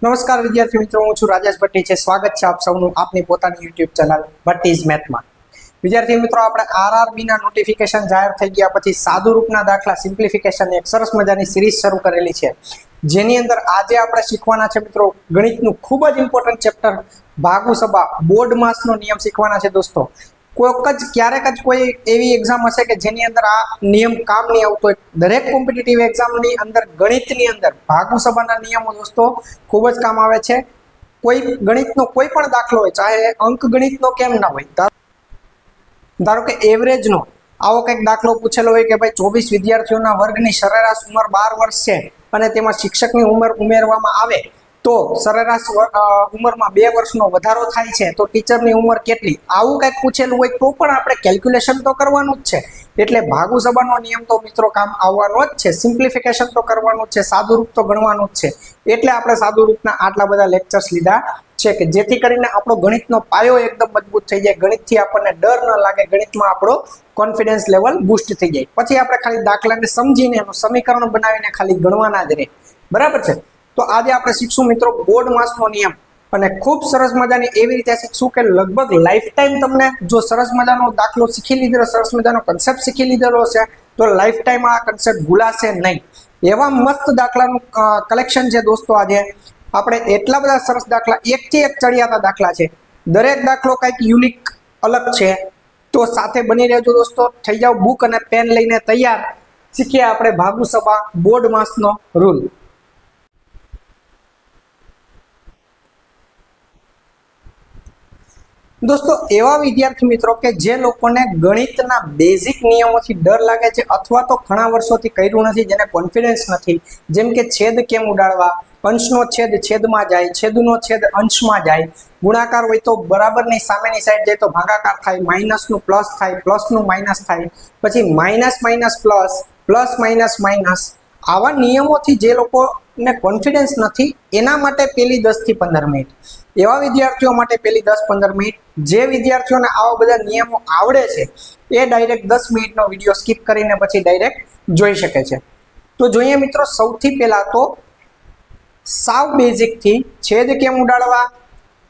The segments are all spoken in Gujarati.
નમસ્કાર વિદ્યાર્થી મિત્રો, હું છું રાજેશ ભટ્ટી છે. સ્વાગત છે આપ સૌનું આપની પોતાની યુટ્યુબ ચેનલ ભટ્ટીઝ મેથમાં. વિદ્યાર્થી મિત્રો, આપણે આરઆરબી ના નોટિફિકેશન જાહેર થઈ ગયા પછી સાદુ રૂપના દાખલા સિમ્પ્લિફિકેશન એક સરસ મજાની સિરીઝ શરૂ કરેલી છે, જેની અંદર આજે આપણે શીખવાના છે મિત્રો ગણિતનું ખૂબ જ ઇમ્પોર્ટન્ટ ચેપ્ટર ભાગુ સભા બોર્ડ માસનો નિયમ શીખવાના છે. દોસ્તો, ક્યારેક જ કોઈ એવી એક્ઝામ હશે કે જેની અંદર આ નિયમ કામ નહીં આવતો હોય. દરેક કોમ્પિટિટિવ એક્ઝામની અંદર ગણિતની અંદર ભાગુ સભાના નિયમો દોસ્તો ખૂબ જ કામ આવે છે. કોઈ ગણિતનો કોઈ પણ દાખલો હોય, ચાહે અંક ગણિતનો કેમ ના હોય, ધારો કે એવરેજનો આવો કંઈક દાખલો પૂછેલો હોય કે ભાઈ 24 વિદ્યાર્થીઓના વર્ગની સરેરાશ ઉંમર 12 વર્ષ છે અને તેમાં શિક્ષકની ઉંમર ઉમેરવામાં આવે તો સરેરાશ ઉંમરમાં 2 વર્ષનો વધારો થાય છે, તો ટીચરની ઉંમર કેટલી? આવું કંઈક પૂછેલું હોય તો પણ આપણે કેલ્ક્યુલેશન તો કરવાનું જ છે. એટલે ભાગુ સભાનો નિયમ તો મિત્રો કામ આવવાનો જ છે. સિમ્પ્લિફિકેશન તો કરવાનું જ છે, સાદું રૂપ તો ગણવાનું જ છે. એટલે આપણે સાદું રૂપના આટલા બધા લેક્ચર્સ લીધા છે કે જેથી કરીને આપણો ગણિતનો પાયો એકદમ મજબૂત થઈ જાય, ગણિતથી આપણને ડર ન લાગે, ગણિતમાં આપણો કોન્ફિડન્સ લેવલ બૂસ્ટ થઈ જાય. પછી આપણે ખાલી દાખલાને સમજીને એનું સમીકરણ બનાવીને ખાલી ગણવાના જ રહે. બરાબર છે? તો આજે આપણે શીખશું મિત્રો બોર્ડ માસનો નિયમ, અને ખૂબ સરસ મજાની એવી રીતે શીખશું કે લગભગ લાઈફ ટાઈમ તમને જો સરસ મજાનો દાખલો શીખી લીધેલો, સરસ મજાનો કન્સેપ્ટ શીખી લીધેલો છે તો લાઈફ ટાઈમ આ કન્સેપ્ટ ભૂલાશે નહીં. એવા મસ્ત દાખલાનું કલેક્શન છે દોસ્તો. આજે આપણે એટલા બધા સરસ દાખલા, એકથી એક ચડિયાતા દાખલા છે, દરેક દાખલો કંઈક યુનિક અલગ છે. તો સાથે બની રહેજો દોસ્તો. થઈ જાઓ બુક અને પેન લઈને તૈયાર. શીખીએ આપણે ભાગુ સભા બોર્ડ માસનો રૂલ. દોસ્તો, એવા વિદ્યાર્થી મિત્રો કે જે લોકોને ગણિતના બેઝિક નિયમોથી ડર લાગે છે અથવા તો ઘણા વર્ષોથી કર્યું નથી, જેને કોન્ફિડન્સ નથી, જેમ કે છેદ કેમ ઉડાડવા, અંશનો છેદ છેદમાં જાય, છેદનો છેદ અંશમાં જાય, ગુણાકાર હોય તો બરાબરની સામેની સાઈડ જાય તો ભાગાકાર થાય, માઇનસનું પ્લસ થાય, પ્લસનું માઇનસ થાય, પછી minus minus plus, plus minus minus, આવા નિયમોથી જે લોકોને કોન્ફિડન્સ નથી એના માટે પહેલી 10 થી 15 મિનિટ, એવા વિદ્યાર્થીઓ માટે પહેલી 10-15 મિનિટ. જે વિદ્યાર્થીઓને આવા બધા નિયમો આવડે છે એ ડાયરેક્ટ 10 મિનિટનો વિડીયો સ્કીપ કરીને પછી ડાયરેક્ટ જોઈ શકે છે. તો જોઈએ મિત્રો, સૌથી પહેલા તો સાવ બેઝિકથી છેદ કેમ ઉડાડવા,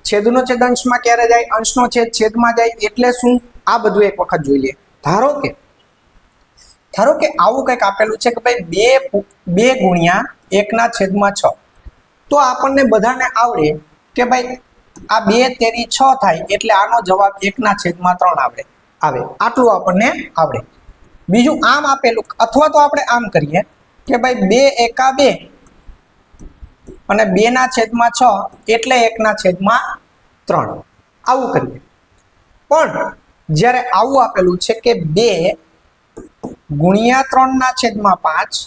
છેદનો છેદ અંશમાં ક્યારે જાય, અંશનો છેદ છેદમાં જાય એટલે શું, આ બધું એક વખત જોઈ લે. ધારો કે આવું કંઈક આપેલું છે કે ભાઈ 2 ગુણ્યા 1/6. તો આપણને બધાને આવડે કે ભાઈ આ 2 તેરી 6 થાય એટલે આનો જવાબ 1/3 આવે. આટલું આપણને આવડે. બીજું આમ આપેલું, અથવા તો આપણે આમ કરીએ કે ભાઈ 2 એકા 2 અને 2/6 એટલે 1/3. આવું કરીએ. પણ જ્યારે આવું આપેલું છે કે 2 ગુણ્યા 3/5,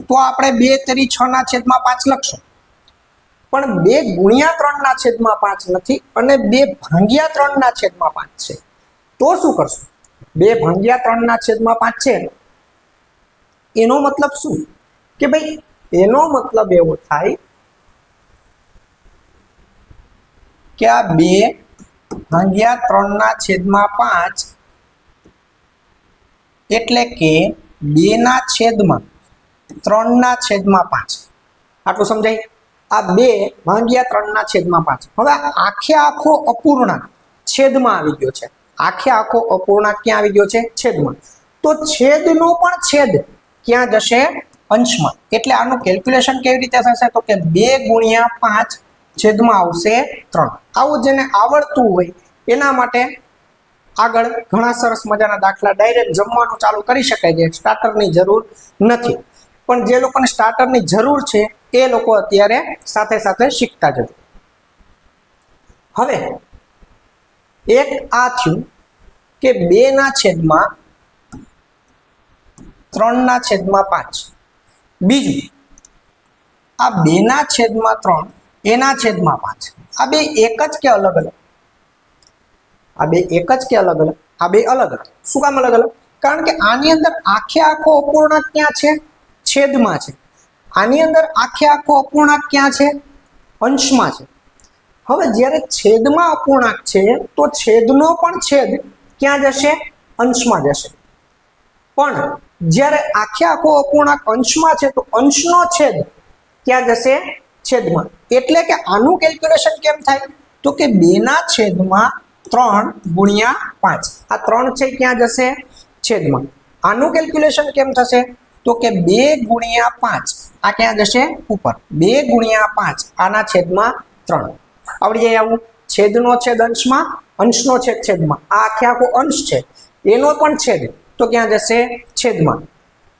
તો આપણે 2 તેરી 6/5 લખશું. પણ 2 ગુણ્યા 3/5 નથી અને 2 ભાગ્યા 3/5 છે. તો શું કરશું? 2 ભાગ્યા 3/5 છે એનો મતલબ શું કે ભાઈ, એનો મતલબ એવો થાય કે આ 2 ભાગ્યા 3/5 એટલે કે 2/3/5. આટલું સમજાય? આ 2 ભાગ્યા 3/5. હવે આખે આખો અપૂર્ણાંક છેદમાં આવી ગયો છે. આખે આખો અપૂર્ણાંક ક્યાં આવી ગયો છે? છેદમાં. તો છેદનો પણ છેદ ક્યાં જશે? અંશમાં. એટલે આનું કેલ્ક્યુલેશન કેવી રીતે થશે? તો કે 2 ગુણ્યા 5 છેદમાં આવશે 3. આવું જેને આવડતું હોય એના માટે આગળ ઘણા સરસ મજાના દાખલા ડાયરેક્ટ જમવાનું ચાલુ કરી શકે છે. સ્ટાર્ટરની જરૂર નથી. પણ જે લોકોને સ્ટાર્ટરની જરૂર છે એ લોકો અત્યારે સાથે સાથે શીખતા જજો. હવે એક આ થયું કે 2/3/5. બીજું આ 2/3 એના/5. આ બે એક જ કે અલગ અલગ? આ બે એક જ કે અલગ અલગ? આ બે અલગ અલગ. શું કામ અલગ અલગ? કારણ કે આની અંદર આખે આખો અપૂર્ણાંક ક્યાં છે? છેદમાં છે. આની અંદર આખે આખો અપૂર્ણાંક ક્યાં છે? અંશમાં છે. હવે જ્યારે છેદમાં અપૂર્ણાંક છે તો છેદનો પણ છેદ ક્યાં જશે? અંશમાં જશે. પણ જ્યારે આખે આખો અપૂર્ણાંક અંશમાં છે તો અંશનો છેદ ક્યાં જશે? છેદમાં. એટલે કે આનું કેલ્ક્યુલેશન કેમ થાય તો કે 2/3 ગુણ્યા 5 આ 3 છે ક્યાં જશે છેદમાં આનું કેલ્ક્યુલેશન કેમ થશે તો કે 2 ગુણ્યા 5 આ ક્યાં જશે ઉપર 2 ગુણ્યા 5 આના છેદમાં 3 આવડી જાય આવું છેદનો છેદ અંશમાં અંશનો છેદ છેદમાં આ આખો અંશ છે એનો પણ છેદ તો ક્યાં જશે છેદમાં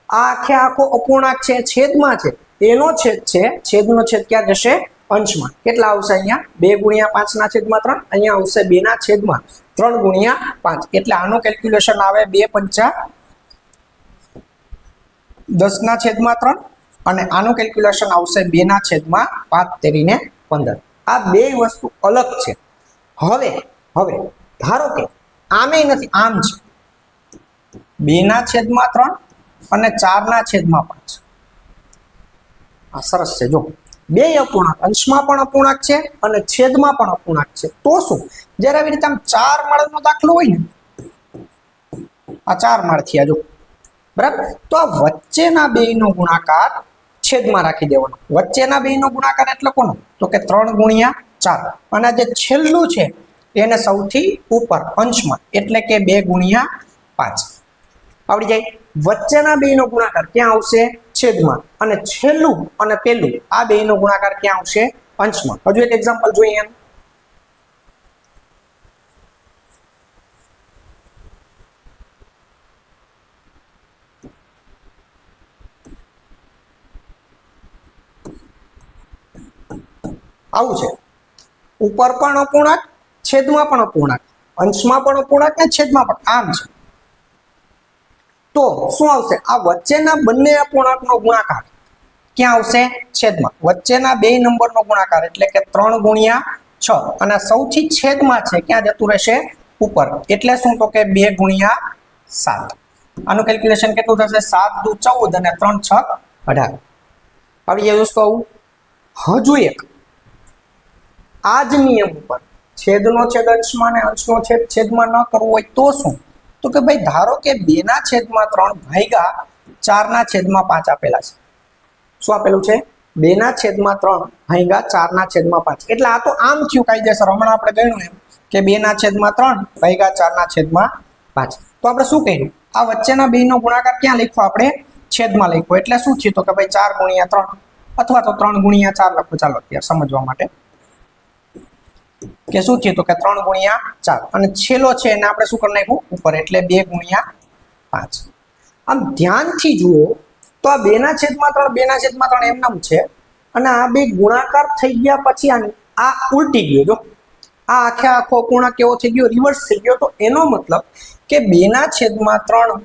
આ આખો અપૂર્ણાંક છે છેદમાં છે એનો છેદ છે છેદનો છેદ ક્યાં જશે અંશમાં કેટલા આવશે અહીંયા 2 ગુણ્યા 5 ના છેદમાં 3 અહીંયા આવશે 2 ના છેદમાં 3 ગુણ્યા 5 એટલે આનું કેલ્ક્યુલેશન આવે 2 પંચા 10 ના છેદમાં 3 અને આનું કેલ્ક્યુલેશન આવશે 2 ના છેદમાં 5 તેરીને 15 આ બે વસ્તુ અલગ છે હવે ધારો કે આમે નથી આમ છે 2 ના છેદમાં 3 અને 4 ના છેદમાં 5 આ સરસ છે જો બે અપૂર્ણાંક અંશમાં પણ અપૂર્ણાંક છે અને છેદમાં પણ અપૂર્ણાંક છે તો શું જ્યારે આવી રીતે આમ 4 માળનો દાખલો હોય ને આ 4 માળ થયા જો બરાબર તો આ વચ્ચેના બેયનો ગુણાકાર છેદમાં રાખી દેવાનો વચ્ચેના બેયનો ગુણાકાર એટલે કોનો તો કે 3 ગુણ્યા 4 અને જે છેલ્લું છે એને સૌથી ઉપર અંશમાં એટલે કે 2 ગુણ્યા 5 આવડી જાય વચ્ચેના બેયનો ગુણાકાર ક્યાં આવશે છેદમાં અને છેલ્લું અને પેલું આ બેયનો ગુણાકાર ક્યાં આવશે અંશમાં હજુ એક એક્ઝામ્પલ જોઈએ એમ આવું છે ઉપર પણ અપૂર્ણાંક છેદમાં પણ અપૂર્ણાંક અંશમાં પણ અપૂર્ણાંક ને છેદમાં પણ આમ છે તો શું આવશે આ વચ્ચેના બંને અપૂર્ણાંકનો ગુણાકાર ક્યાં આવશે છેદમાં વચ્ચેના બે નંબરનો ગુણાકાર એટલે કે 3 ગુણ્યા 6 અને સૌથી છેદમાં છે ક્યાં જતું રહેશે ઉપર એટલે શું તો કે 2 ગુણ્યા 7 આનું કેલ્ક્યુલેશન કેટલું થશે 7 દુ 14 અને 3 6 18 આવી જાય કહું હજુ એક આ જ નિયમ ઉપર છેદનો છેદ અંશમાં અને અંશનો છેદ છેદમાં ન કરવો હોય તો શું તો કે ભાઈ ધારો કે 2 ના છેદમાં 3 ભાગ્યા 4 ના છેદમાં 5 આપેલા છે શું આપેલું છે 2 ના છેદમાં 3 ભાગ્યા 4 ના છેદમાં 5 એટલે આ તો આમ થયું કાયદેસર હમણાં આપણે ગણ્યું એમ કે 2 ના છેદમાં 3 ભાગ્યા 4 ના છેદમાં 5 તો આપણે શું કહ્યું આ વચ્ચેના બેયનો ગુણાકાર ક્યાં લખ્યો આપણે છેદમાં લખ્યો એટલે શું થયું તો કે ભાઈ 4 ગુણ્યા 3 અથવા તો 3 ગુણ્યા 4 લખો ચાલો અત્યારે સમજવા માટે કે શું થયું તો કે 3 ગુણ્યા 4 અને છેલ્લો છે એને આપણે શું કરી નાખ્યું ઉપર એટલે 2 ગુણ્યા 5 આમ ધ્યાનથી જુઓ તો આ 2 ના છેદમાં 3 2 ના છેદમાં 3 એમ નામ છે અને આ બે ગુણાકાર થઈ ગયા પછી આ ઉલટી ગયો જો આ આખો અપૂર્ણાંક કેવો થઈ ગયો રિવર્સ થઈ ગયો તો એનો મતલબ કે 2 ના છેદમાં 3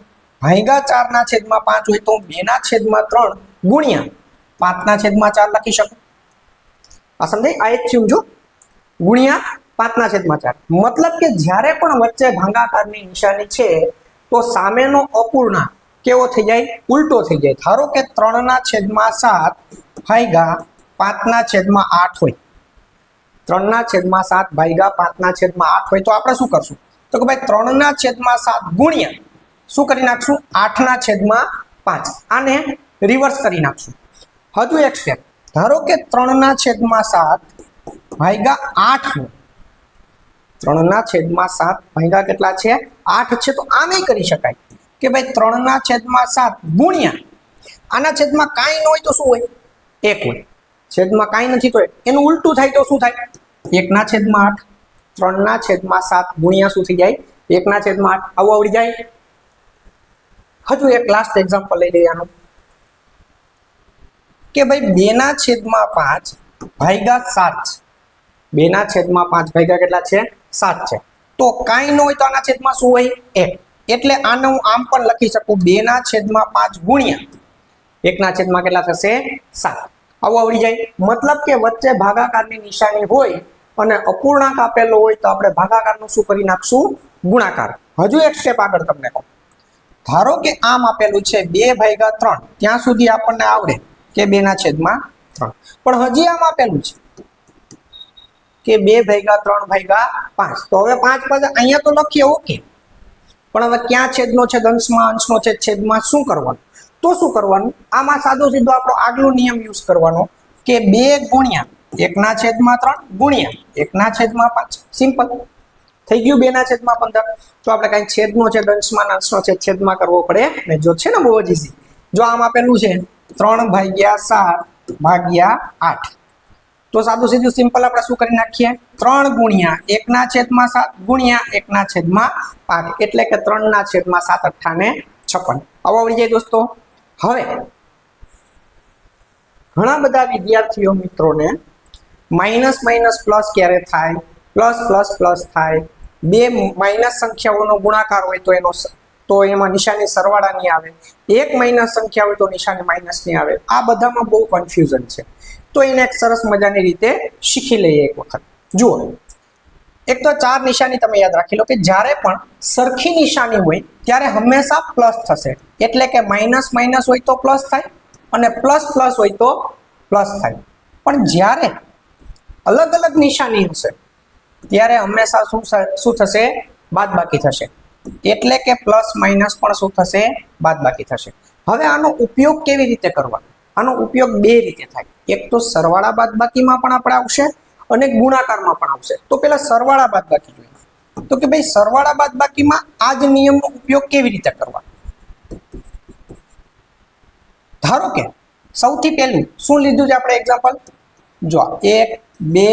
ભાગ્યા 4 ના છેદમાં 5 હોય તો 2 ના છેદમાં 3 ગુણ્યા 5 ના છેદમાં 4 લખી શકું આ સમજાય આ એક થયું જો ગુણ્યા 5 ના છેદમાં 4 મતલબ કે જ્યારે પણ વચ્ચે ભાગાકારની નિશાની છે તો સામેનો અપૂર્ણાંક કેવો થઈ જાય ઉલટો થઈ જાય ધારો કે 3 ના છેદમાં 7 ભાગ્યા 5 ના છેદમાં 8 હોય 3 ના છેદમાં 7 ભાગ્યા 5 ના છેદમાં 8 હોય તો આપણે શું કરશું તો કે ભાઈ 3 ના છેદમાં 7 ગુણ્યા શું કરી નાખશું 8 ના છેદમાં 5 આને રિવર્સ કરી નાખશું હજુ એક સ્ટેપ ધારો કે 3 ના છેદમાં 7 ભાગ્યા 8 3 ના છેદમાં 7 ભાગ્યા કેટલા છે 8 છે તો આમે કરી શકાય કે ભાઈ 3 ના છેદમાં 7 ગુણ્યા આના છેદમાં કાંઈ ન હોય તો શું હોય 1 હોય છેદમાં કાંઈ નથી તો એનું ઉલટું થાય તો શું થાય 1 ના છેદમાં 8 3 ના છેદમાં 7 ગુણ્યા શું થઈ જાય 1 ના છેદમાં 8 આવું આવડી જાય હજુ એક લાસ્ટ એક્ઝામ્પલ લઈ લઈએ આનું કે ભાઈ 2 ના છેદમાં 5 ભાગ્યા 7 2 ના છેદમાં 5 ભાગ્યા કેટલા છે 7 છે તો કાંઈ ન હોય તો આના છેદમાં શું હોય 1 એટલે આને હું આમ પણ લખી શકું 2 ના છેદમાં 5 ગુણ્યા 1 ના છેદમાં કેટલા થશે 7 આવું આવડી જાય મતલબ કે વચ્ચે ભાગાકારની નિશાની હોય અને અપૂર્ણાંક આપેલો હોય તો આપણે ભાગાકારનું શું કરી નાખશું ગુણાકાર હજુ એક સ્ટેપ આગળ તમને કહું ધારો કે આમ આપેલું છે 2/3 ત્યાં સુધી આપણને આવડે કે 2 ના છેદમાં 3 પણ હજી આમ આપેલું છે કે 2/3/5 તો હવે 5 પાછા અહીંયા તો લખીએ ઓકે પણ હવે ક્યાં છેદનો છેદ અંશમાં અંશનો છેદ છેદમાં શું કરવાનું તો શું કરવાનું આમાં સાદો સીધો આપણો આગલો નિયમ યુઝ કરવાનો કે 2 ગુણ્યા 1/3 ગુણ્યા 1/5 સિમ્પલ થઈ ગયું 2/15 તો આપણે કઈ છેદનો છે અંશમાં અંશનો છે છેદમાં કરવો પડે ને જો છે ને બહુ જ ઈઝી જો આમ આપેલું છે 3/7/8 તો સાદું સીધું સિમ્પલ આપણે શું કરી નાખીએ 3 ગુણ્યા 1/7 ગુણ્યા 1/5 એટલે કે 3/7 8 56 આવો આવડી જાય દોસ્તો હવે ઘણા બધા વિદ્યાર્થીઓ મિત્રોને માઇનસ માઇનસ પ્લસ ક્યારે થાય પ્લસ પ્લસ પ્લસ થાય બે માઇનસ સંખ્યાઓનો ગુણાકાર હોય તો એમાં નિશાની સરવાળાની આવે એક માઇનસ સંખ્યા હોય તો નિશાની માઇનસની આવે આ બધામાં બહુ કન્ફ્યુઝન છે તો એને એક સરસ મજાની રીતે શીખી લઈએ એક વખત જુઓ એક તો 4 નિશાની તમે યાદ રાખી લો કે જ્યારે પણ સરખી નિશાની હોય ત્યારે હંમેશા પ્લસ થશે એટલે કે માઇનસ માઇનસ હોય તો પ્લસ થાય અને પ્લસ પ્લસ હોય તો પ્લસ થાય પણ જ્યારે અલગ અલગ નિશાની હશે ત્યારે હંમેશા શું થશે બાદબાકી થશે એટલે કે પ્લસ માઇનસ પણ શું થશે બાદબાકી થશે હવે આનો ઉપયોગ કેવી રીતે કરવાનો આનો ઉપયોગ બે રીતે થાય એક તો સરવાળા બાદબાકીમાં પણ આપણે આવશે અને ગુણાકારમાં પણ આવશે તો પેલા સરવાળા બાદબાકી જોઈએ તો કે ભાઈ સરવાળા બાદબાકીમાં આ જ નિયમનો ઉપયોગ કેવી રીતે કરવાનો ધારો કે સૌથી પહેલું શું લીધું છે આપણે એક્ઝામ્પલ જો 1 2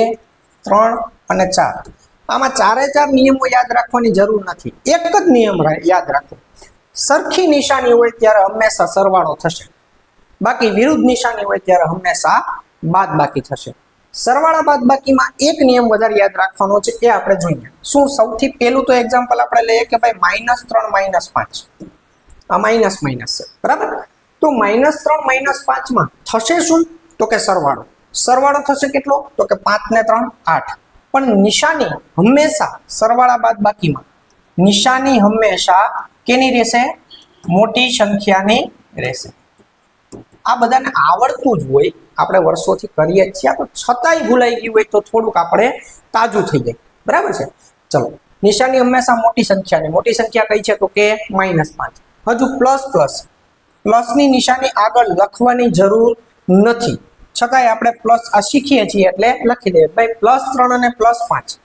3 અને 4 આમાં ચારે ચાર નિયમો યાદ રાખવાની જરૂર નથી એક જ નિયમ યાદ રાખો સરખી નિશાની હોય ત્યારે હંમેશા સરવાળો થશે બાકી વિરુદ્ધ નિશાની હોય ત્યારે હંમેશા બાદબાકી થશે સરવાળા બાદબાકીમાં એક નિયમ વધારે યાદ રાખવાનો છે એ આપણે જોઈએ શું સૌથી પહેલું તો એક્ઝામ્પલ આપણે લઈએ કે ભાઈ -3 -5 આ માઇનસ માઇનસ છે બરાબર તો -3 -5 માં થશે શું તો કે સરવાળો થશે કેટલો તો કે 5 ને 3 8 પણ નિશાની હંમેશા સરવાળા બાદબાકીમાં નિશાની હંમેશા કેની રહેશે મોટી સંખ્યાની રહેશે આ બધાને આવડતું જ હોય આપણે વર્ષોથી કરીએ છીએ તો છતાંય ભૂલાઈ ગયું હોય તો થોડુંક આપણે તાજું થઈ જાય બરાબર છે ચલો નિશાની હંમેશા મોટી સંખ્યા કઈ છે તો કે -5 હજુ પ્લસની નિશાની આગળ લખવાની જરૂર નથી છતાંય આપણે પ્લસ આ શીખીએ છીએ એટલે લખી દઈએ ભાઈ +3 અને +5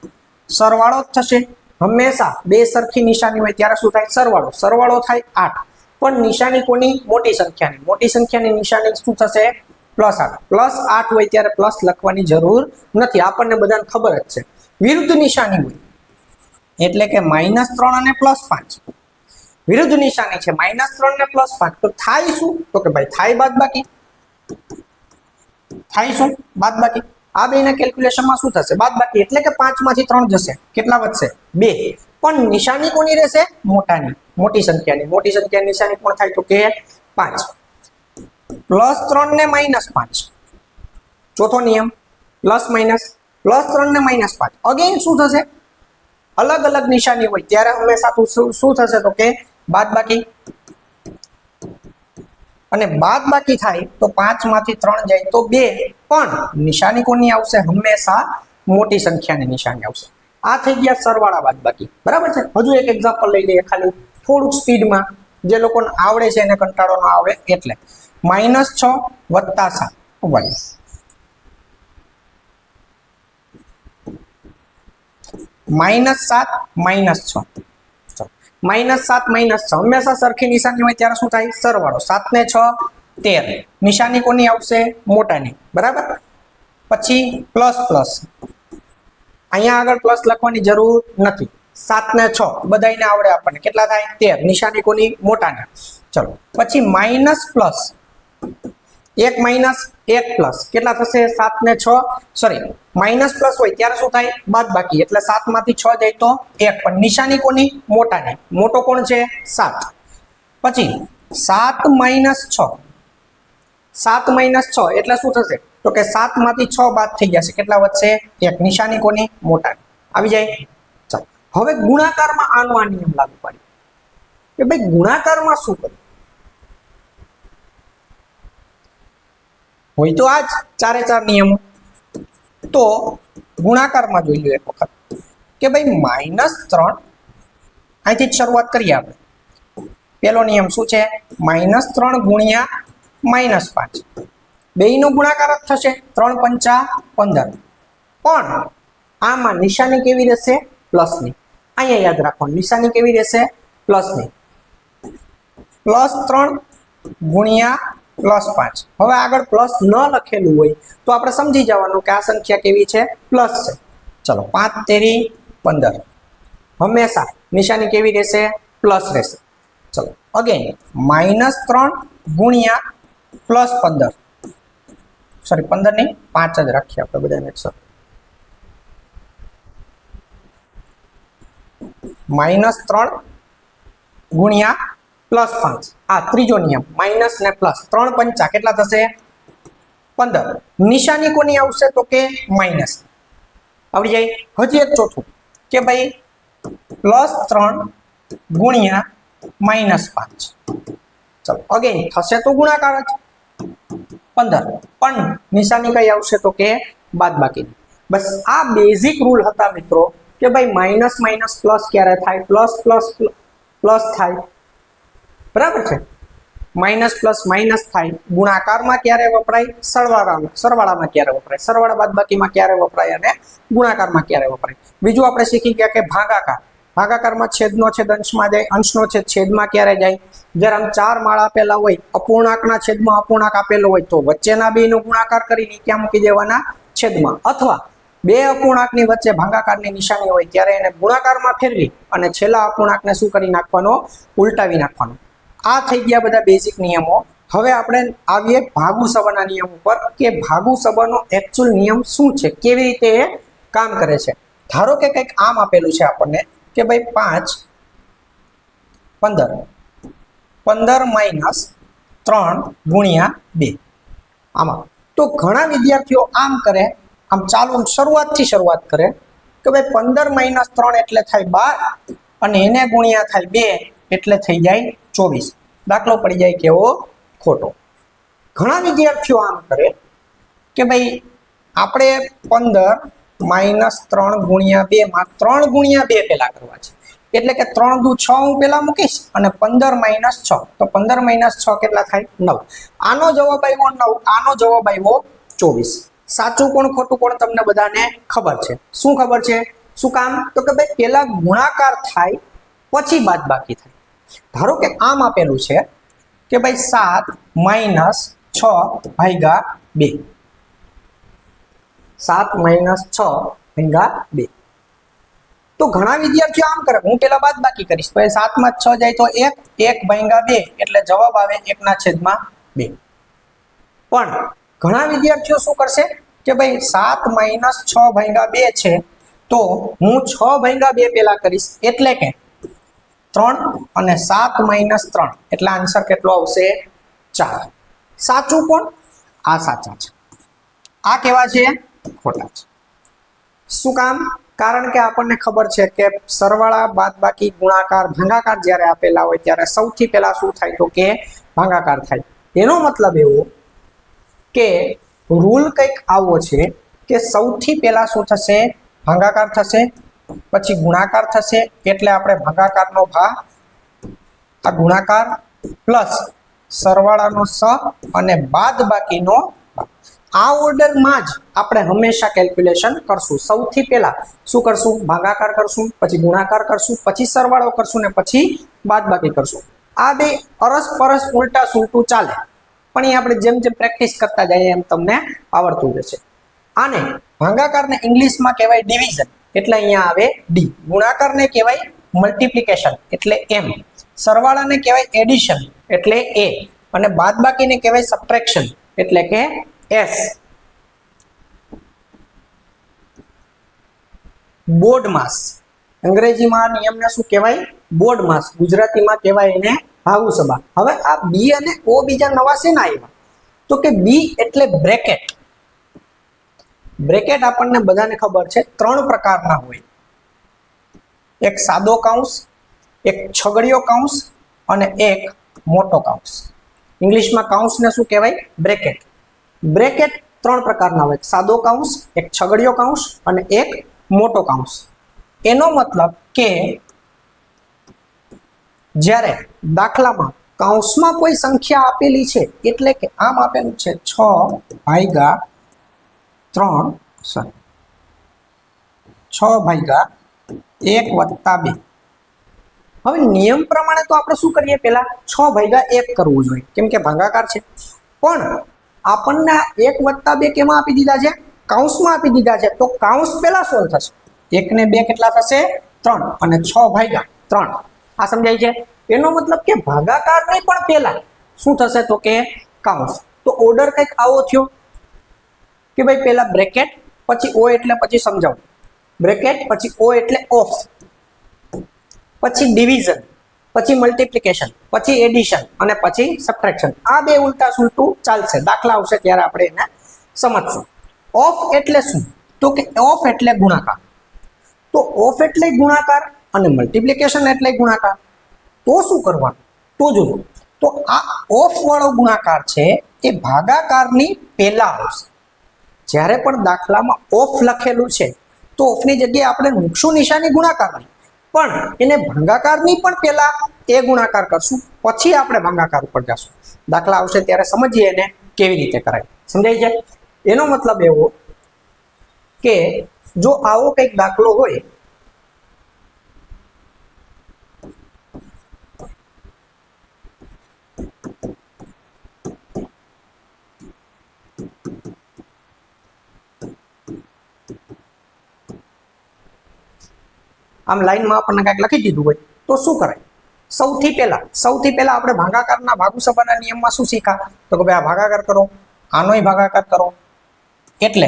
સરવાળો જ થશે હંમેશા બે સરખી નિશાની હોય ત્યારે શું થાય સરવાળો થાય 8 પણ નિશાની કોની મોટી સંખ્યાની નિશાની શું થશે +8 હોય ત્યારે પ્લસ લખવાની જરૂર નથી આપણને બધાને ખબર જ છે વિરુદ્ધ નિશાની હોય એટલે કે -3 અને +5 વિરુદ્ધ નિશાની છે -3 ને +5 તો થાય શું તો કે ભાઈ થાય બાદબાકી આ બેના કેલ્ક્યુલેશનમાં શું થશે બાદબાકી એટલે કે 5 માંથી 3 જશે કેટલા વધશે 2 પણ નિશાની કોની રહેશે મોટી સંખ્યાની નિશાની કોણ થાય તો કે 5 +3 ને -5 ચોથો નિયમ +3 ને -5 અગેન શું થશે અલગ અલગ નિશાની હોય ત્યારે હંમેશા શું થશે તો કે બાદબાકી અને બાદબાકી થાય તો 5 માંથી 3 જાય તો 2 પણ નિશાની કોની આવશે હંમેશા મોટી સંખ્યાની નિશાની આવશે આ થઈ ગયા સરવાળા બાદબાકી બરાબર છે હજુ એક એક્ઝામ્પલ લઈ લઈએ ખાલી થોડુંક સ્પીડમાં જે લોકોને આવડે છે એને કંટાળો ન આવે એટલે -6 + 7 -7 -6 -7 -6 હંમેશા સરખી નિશાની હોય ત્યારે શું થાય સરવાળો 7 ને 6 13 નિશાની કોની આવશે મોટાની બરાબર પછી પ્લસ અહીંયા આગળ પ્લસ લખવાની જરૂર નથી 7 ને 6 બધાયને આવડે આપણને કેટલા થાય 13 નિશાની કોની મોટાની ચલો પછી માઇનસ પ્લસ 1 માઇનસ 1 પ્લસ કેટલા થશે 7 ને 6 સોરી માઇનસ પ્લસ હોય ત્યારે શું થાય બાદબાકી એટલે 7 માંથી 6 જાય તો 1 પણ નિશાની કોની મોટાની મોટો કોણ છે 7 પછી 7 માઇનસ 6 એટલે શું થશે તો કે 7 માંથી 6 બાદ થઈ જશે કેટલા વધશે 1 નિશાની કોની મોટાની આવી જાય ચાલો હવે ગુણાકારમાં આનો આ નિયમ લાગુ પાડીએ કે ભાઈ ગુણાકારમાં શું કરવું હોય તો આજ ચારે ચાર નિયમો તો ગુણાકારમાં જોઈ લો એક વખત કે ભાઈ -3 અહીંથી જ શરૂઆત કરીએ આપણે પેલો નિયમ શું છે -3 ગુણ્યા -5 બેયનો ગુણાકાર જ થશે 3 પંચા 15 પણ આમાં નિશાની કેવી રહેશે પ્લસની અહીંયા યાદ રાખવાનું નિશાની કેવી રહેશે પ્લસની +3 ગુણ્યા +5 હવે આગળ પ્લસ ન લખેલું હોય તો આપણે સમજી જવાનું કે આ સંખ્યા કેવી છે પ્લસ છે ચલો 5 તેરી 15 હંમેશા નિશાની કેવી રહેશે પ્લસ રહેશે ચલો અગેન -3 ગુણ્યા +15 સોરી 15 નહીં 5 જ રાખીએ આપણે બધાને એકસો -3 ગુણ્યા +5 આ ત્રીજો નિયમ માઇનસ ને પ્લસ 3 પંચા કેટલા થશે 15 નિશાની કોની આવશે તો કે માઇનસ આવડી જાય હજી એક ચોથું કે ભાઈ +3 ગુણ્યા -5 ચલો અગેન થશે તો ગુણાકાર જ 15 પણ નિશાની કઈ આવશે તો કે બાદબાકી બસ આ બેઝિક રૂલ હતા મિત્રો કે ભાઈ માઇનસ માઇનસ પ્લસ ક્યારે થાય પ્લસ પ્લસ પ્લસ થાય બરાબર છે માઇનસ પ્લસ માઇનસ થાય ગુણાકારમાં ક્યારે વપરાય સરવાળામાં ક્યારે વપરાય સરવાળા બાદબાકીમાં ક્યારે વપરાય અને ગુણાકારમાં ક્યારે વપરાય બીજું આપણે શીખી ગયા કે ભાગાકારમાં છેદનો છેદ અંશમાં જાય અંશનો છેદ છેદમાં ક્યારે જાય જ્યારે આમ 4 માળ આપેલા હોય અપૂર્ણાંકના છેદમાં અપૂર્ણાંક આપેલો હોય તો વચ્ચેના બેનો ગુણાકાર કરીને ક્યાં મૂકી દેવાના છેદમાં અથવા બે અપૂર્ણાંકની વચ્ચે ભાગાકારની નિશાની હોય ત્યારે એને ગુણાકારમાં ફેરવી અને છેલ્લા અપૂર્ણાંકને શું કરી નાખવાનો ઉલટાવી નાખવાનો આ થઈ ગયા બધા બેઝિક નિયમો હવે આપણે આવીએ ભાગુ સબાના નિયમ ઉપર કે ભાગુ સબાનો એકચ્યુઅલ નિયમ શું છે કેવી રીતે એ કામ કરે છે ધારો કે કંઈક આમ આપેલું છે આપણને કે ભાઈ 5 15 15 - 3 ગુણ્યા 2 આમાં તો ઘણા વિદ્યાર્થીઓ આમ કરે આમ ચાલુ શરૂઆત કરે કે ભાઈ 15 - 3 એટલે થાય 12 અને એને ગુણ્યા થાય 2 એટલે થઈ જાય 24 દાખલો પડી જાય કેવો ખોટો ઘણા વિદ્યાર્થીઓ આમ કરે કે ભાઈ આપણે 15 - 3 ગુણ્યા 2 માં 3 ગુણ્યા 2 પેલા કરવા છે એટલે કે 3 દુ 6 હું પેલા મૂકીશ અને 15 - 6 તો 15 - 6 કેટલા થાય 9 આનો જવાબ આવ્યો 9 આનો જવાબ આવ્યો 24 સાચું કોણ ખોટું કોણ તમને બધાને ખબર છે શું ખબર છે શું કામ તો કે ભાઈ પેલા ગુણાકાર થાય પછી બાદબાકી થાય ધારો કે આમ આપેલું છે કે ભાઈ 7 - 6 ભાગ્યા 2 7 - 6 ભાગ્યા 2 તો ઘણા વિદ્યાર્થીઓ આમ કરે હું પેલા બાદબાકી કરીશ તો 7 માં 6 જાય તો 1 ભાગ્યા 2 એટલે જવાબ આવે 1/2 પણ ઘણા વિદ્યાર્થીઓ શું કરશે કે ભાઈ 7 - 6 ભાગ્યા 2 છે તો હું 6 ભાગ્યા 2 પેલા કરીશ એટલે કે 3 અને 7 - 3 એટલે આન્સર કેટલો આવશે 4 સાચું કોણ આ સાચા છે આ કેવા છે ખોટા છે શું કામ કારણ કે આપણને ખબર છે કે સરવાળા બાદબાકી ગુણાકાર ભાગાકાર જ્યારે આપેલા હોય ત્યારે સૌથી પહેલા શું થાય તો કે ભાગાકાર થાય એનો મતલબ એવો કે રૂલ કંઈક આવો છે કે સૌથી પહેલા શું થશે ભાગાકાર થશે પછી ગુણાકાર થશે એટલે આપણે ભાગાકારનો ભાગ આ ગુણાકાર પ્લસ સરવાળાનો સ અને બાદબાકીનો આ ઓર્ડરમાં જ આપણે હંમેશા કેલ્ક્યુલેશન કરશું સૌથી પહેલા શું કરશું ભાગાકાર કરશું પછી ગુણાકાર કરશું પછી સરવાળો કરશું ને પછી બાદબાકી કરશું આ બે અરસપરસ ઉલટા સુલટું ચાલે પણ એ આપણે જેમ જેમ પ્રેક્ટિસ કરતા જઈએ એમ તમને આવડતું જશે આને ભાગાકારને ઇંગ્લિશમાં કહેવાય ડિવિઝન એટલે અહીંયા આવે ડી ગુણાકારને કહેવાય મલ્ટિપ્લિકેશન એટલે એમ સરવાળાને કહેવાય એડિશન એટલે એ અને બાદબાકીને કહેવાય સબટ્રેક્શન એટલે કે એસ બોર્ડ માસ અંગ્રેજીમાં નિયમને શું કહેવાય બોર્ડ માસ ગુજરાતીમાં કહેવાય એને ભાગુ સબા હવે આ બી અને ઓ બીજા નવા શેના આવ્યા તો કે બી એટલે બ્રેકેટ બ્રેકેટ આપણને બધાને ખબર છે 3 પ્રકારના હોય એક સાદો કૌંસ એક છગડીયો કૌંસ અને એક મોટો કૌંસ ઇંગ્લિશમાં કૌંસને શું કહેવાય બ્રેકેટ બ્રેકેટ 3 પ્રકારના હોય સાદો કૌંસ એક છગડીયો કૌંસ અને એક મોટો કૌંસ એનો મતલબ કે જ્યારે દાખલામાં કૌંસમાં કોઈ સંખ્યા આપેલી છે એટલે કે આમ આપેલું છે 6/3 6/1 + 2. હવે નિયમ પ્રમાણે તો આપણે શું કરીએ, પહેલા 6/1 કરવું જોઈએ કેમ કે ભાગાકાર છે, પણ આપણને 1 + 2 કેમાં આપી દીધા છે, કૌંસમાં આપી દીધા છે, તો કૌંસ પહેલા સોલ્વ થશે. 1 ને 2 કેટલા થશે, 3 અને 6/3. આ સમજાય છે? એનો મતલબ કે ભાગાકાર નહીં પણ પહેલા શું થશે તો કે કૌંસ. તો ઓર્ડર કંઈક આવો થયો કે ભાઈ પહેલા બ્રેકેટ, પછી ઓ એટલે પછી સમજાવું, બ્રેકેટ પછી ઓ એટલે ઓફ, પછી ડિવિઝન, પછી મલ્ટીપ્લિકેશન, પછી એડિશન અને પછી સબટ્રેક્શન. આ બે ઉલટા સુલટું ચાલશે, દાખલા આવશે ત્યારે આપણે એને સમજશું. ઓફ એટલે શું તો કે ઓફ એટલે ગુણાકાર. તો ઓફ એટલે ગુણાકાર અને મલ્ટીપ્લિકેશન એટલે ગુણાકાર. તો શું કરવાનું તો જોજો. તો આ ઓફ વાળો ગુણાકાર છે એ ભાગાકારની પહેલા આવશે. જ્યારે પણ દાખલામાં ઓફ લખેલું છે તો ઓફની જગ્યાએ આપણે મૂકશું નિશાની ગુણાકારની, પણ એને ભાગાકારની પણ પહેલા એ ગુણાકાર કરશું, પછી આપણે ભાગાકાર ઉપર જશું. દાખલા આવશે ત્યારે સમજીએ એને કેવી રીતે કરાય. સમજાય છે? એનો મતલબ એવો કે જો આવો કંઈક દાખલો હોય આમ લાઈનમાં આપણને કંઈક લખી દીધું હોય તો શું કરાય? સૌથી પહેલા આપણે ભાગાકારના ભાગુસભાના નિયમમાં શું શીખ્યા તો કે ભાઈ આ ભાગાકાર કરો, આનોય ભાગાકાર કરો, એટલે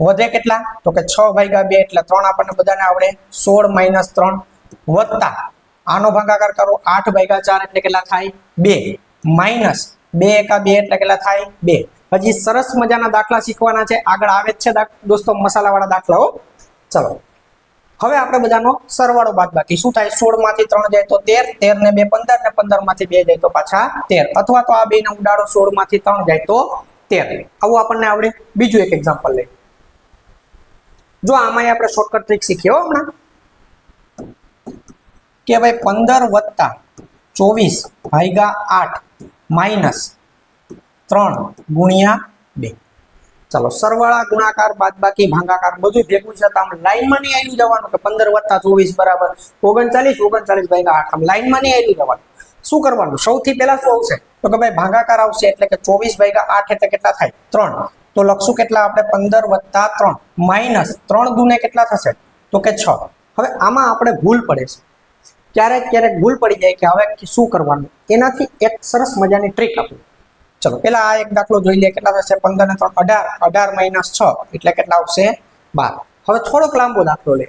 વધે કેટલા તો કે 6/2 એટલે 3 આપણને બધાને આવડે, 16 - 3 વત્તા આનો ભાગાકાર કરો 8/4 એટલે કેટલા થાય 2 માઈનસ 2 × 2 એટલે કેટલા થાય 2. હજી સરસ મજાના દાખલા શીખવાના છે, આગળ આવે જ છે દોસ્તો મસાલાવાળા દાખલાઓ. ચલો હવે આપણે બધાનો સરવાળો બાદબાકી શું થાય, 16 માંથી 3 જાય તો 13, 13 ને 2 15 ને 15 માંથી 2 જાય તો પાછા 13, અથવા તો આ બેને ઉડાડો 16 માંથી 3 જાય તો 13. આવું આપણને આવડે. બીજું એક એક્ઝામ્પલ લઈએ. જો આમાં આપણે શોર્ટકટ ટ્રીક શીખ્યો હમણાં કે ભાઈ 15 + 24/8 માઈનસ 3 × 2. ચાલો સરવાળા ગુણાકાર બાદબાકી ભાગાકાર બધું ભેગું છે તો આમ લાઈનમાં નહીં આવી જવાનું કે 15 + 24 બરાબર 39, 39/8. આમ લાઈનમાં નહીં આવી જવાનું. શું કરવાનું? સૌથી પહેલા શું આવશે તો કે ભાઈ ભાગાકાર આવશે એટલે કે 24/8 એટલે કેટલા થાય 3. તો લખશું કેટલા આપણે 15 + 3 માઈનસ 3 દુને કેટલા થશે તો કે 6. હવે આમાં આપણે ભૂલ પડે છે, ક્યારેક ભૂલ પડી જાય કે હવે શું કરવાનું. એનાથી એક સરસ મજાની ટ્રીક આપું. ચલો પેલા આ એક દાખલો જોઈ લે. કેટલા થશે 15 ને 3 18, 18 - 6 એટલે કેટલા આવશે 12. હવે થોડોક લાંબો દાખલો લે.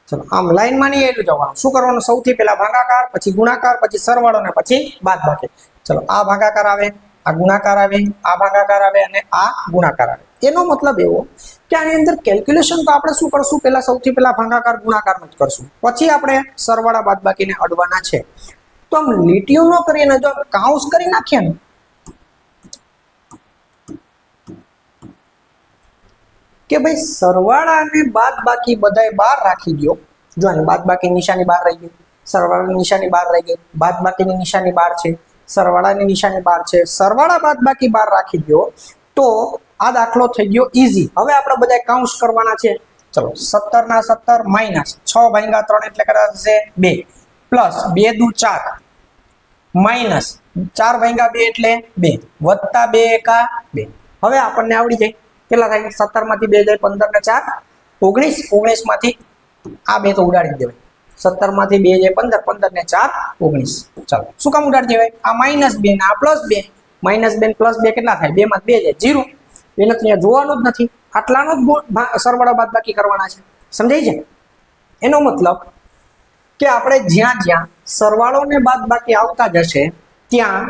ચલો આમ લાઈનમાં નહીં આવી જવાનું. શું કરવાનું? સૌથી પહેલા ભાગાકાર, પછી ગુણાકાર, પછી સરવાળો ને પછી બાદબાકી. ચલો આ ભાગાકાર આવે, આ ગુણાકાર આવે, આ ભાગાકાર આવે અને આ ગુણાકાર આવે. એનો મતલબ એવો કે આની અંદર કેલ્ક્યુલેશન તો આપણે શું કરશું, પહેલા સૌથી પહેલા ભાગાકાર ગુણાકારનું જ કરશું, પછી આપણે સરવાળા બાદબાકીને અડવાના છે. તો આમ લીટીઓ ન કરીને જો કાઉન્સ કરી નાખીએ ને કે ભાઈ સરવાળા અને બાદબાકી બધાય બહાર રાખી દો. જો અહીં બાદબાકી નિશાની બહાર રહી ગઈ, સરવાળાની નિશાની બહાર રહી ગઈ, બાદબાકીની નિશાની બહાર છે, સરવાળાની નિશાની બહાર છે, સરવાળા બાદબાકી બહાર રાખી દો તો આ દાખલો થઈ ગયો ઈઝી. હવે આપણે બધા કાઉન્સ કરવાના છે. ચલો 17 ના 17 માઈનસ 6/3 એટલે કેટલા થશે 2 પ્લસ 2 દુ 4 માઈનસ 4/2 એટલે 2 વત્તા 2 એકા 2. હવે આપણને આવડી જાય કેટલા થાય 17 માંથી 2 જાય 15 ને 4 19, 19 માંથી આ 2 તો ઉડાડી દેવાય, 17 માંથી 2 જાય 15, 15 ને 4 19. ચાલો શું કામ ઉડાડી દેવાય? આ -2 ને આ +2, -2 ને +2 કેટલા થાય 2 માંથી 2 જાય 0. એને તો અહીંયા જોવાનું જ નથી, આટલાનો જ સરવાળા બાદબાકી કરવાના છે. સમજાય છે? એનો મતલબ કે આપણે જ્યાં જ્યાં સરવાળો ને બાદબાકી આવતા જશે ત્યાં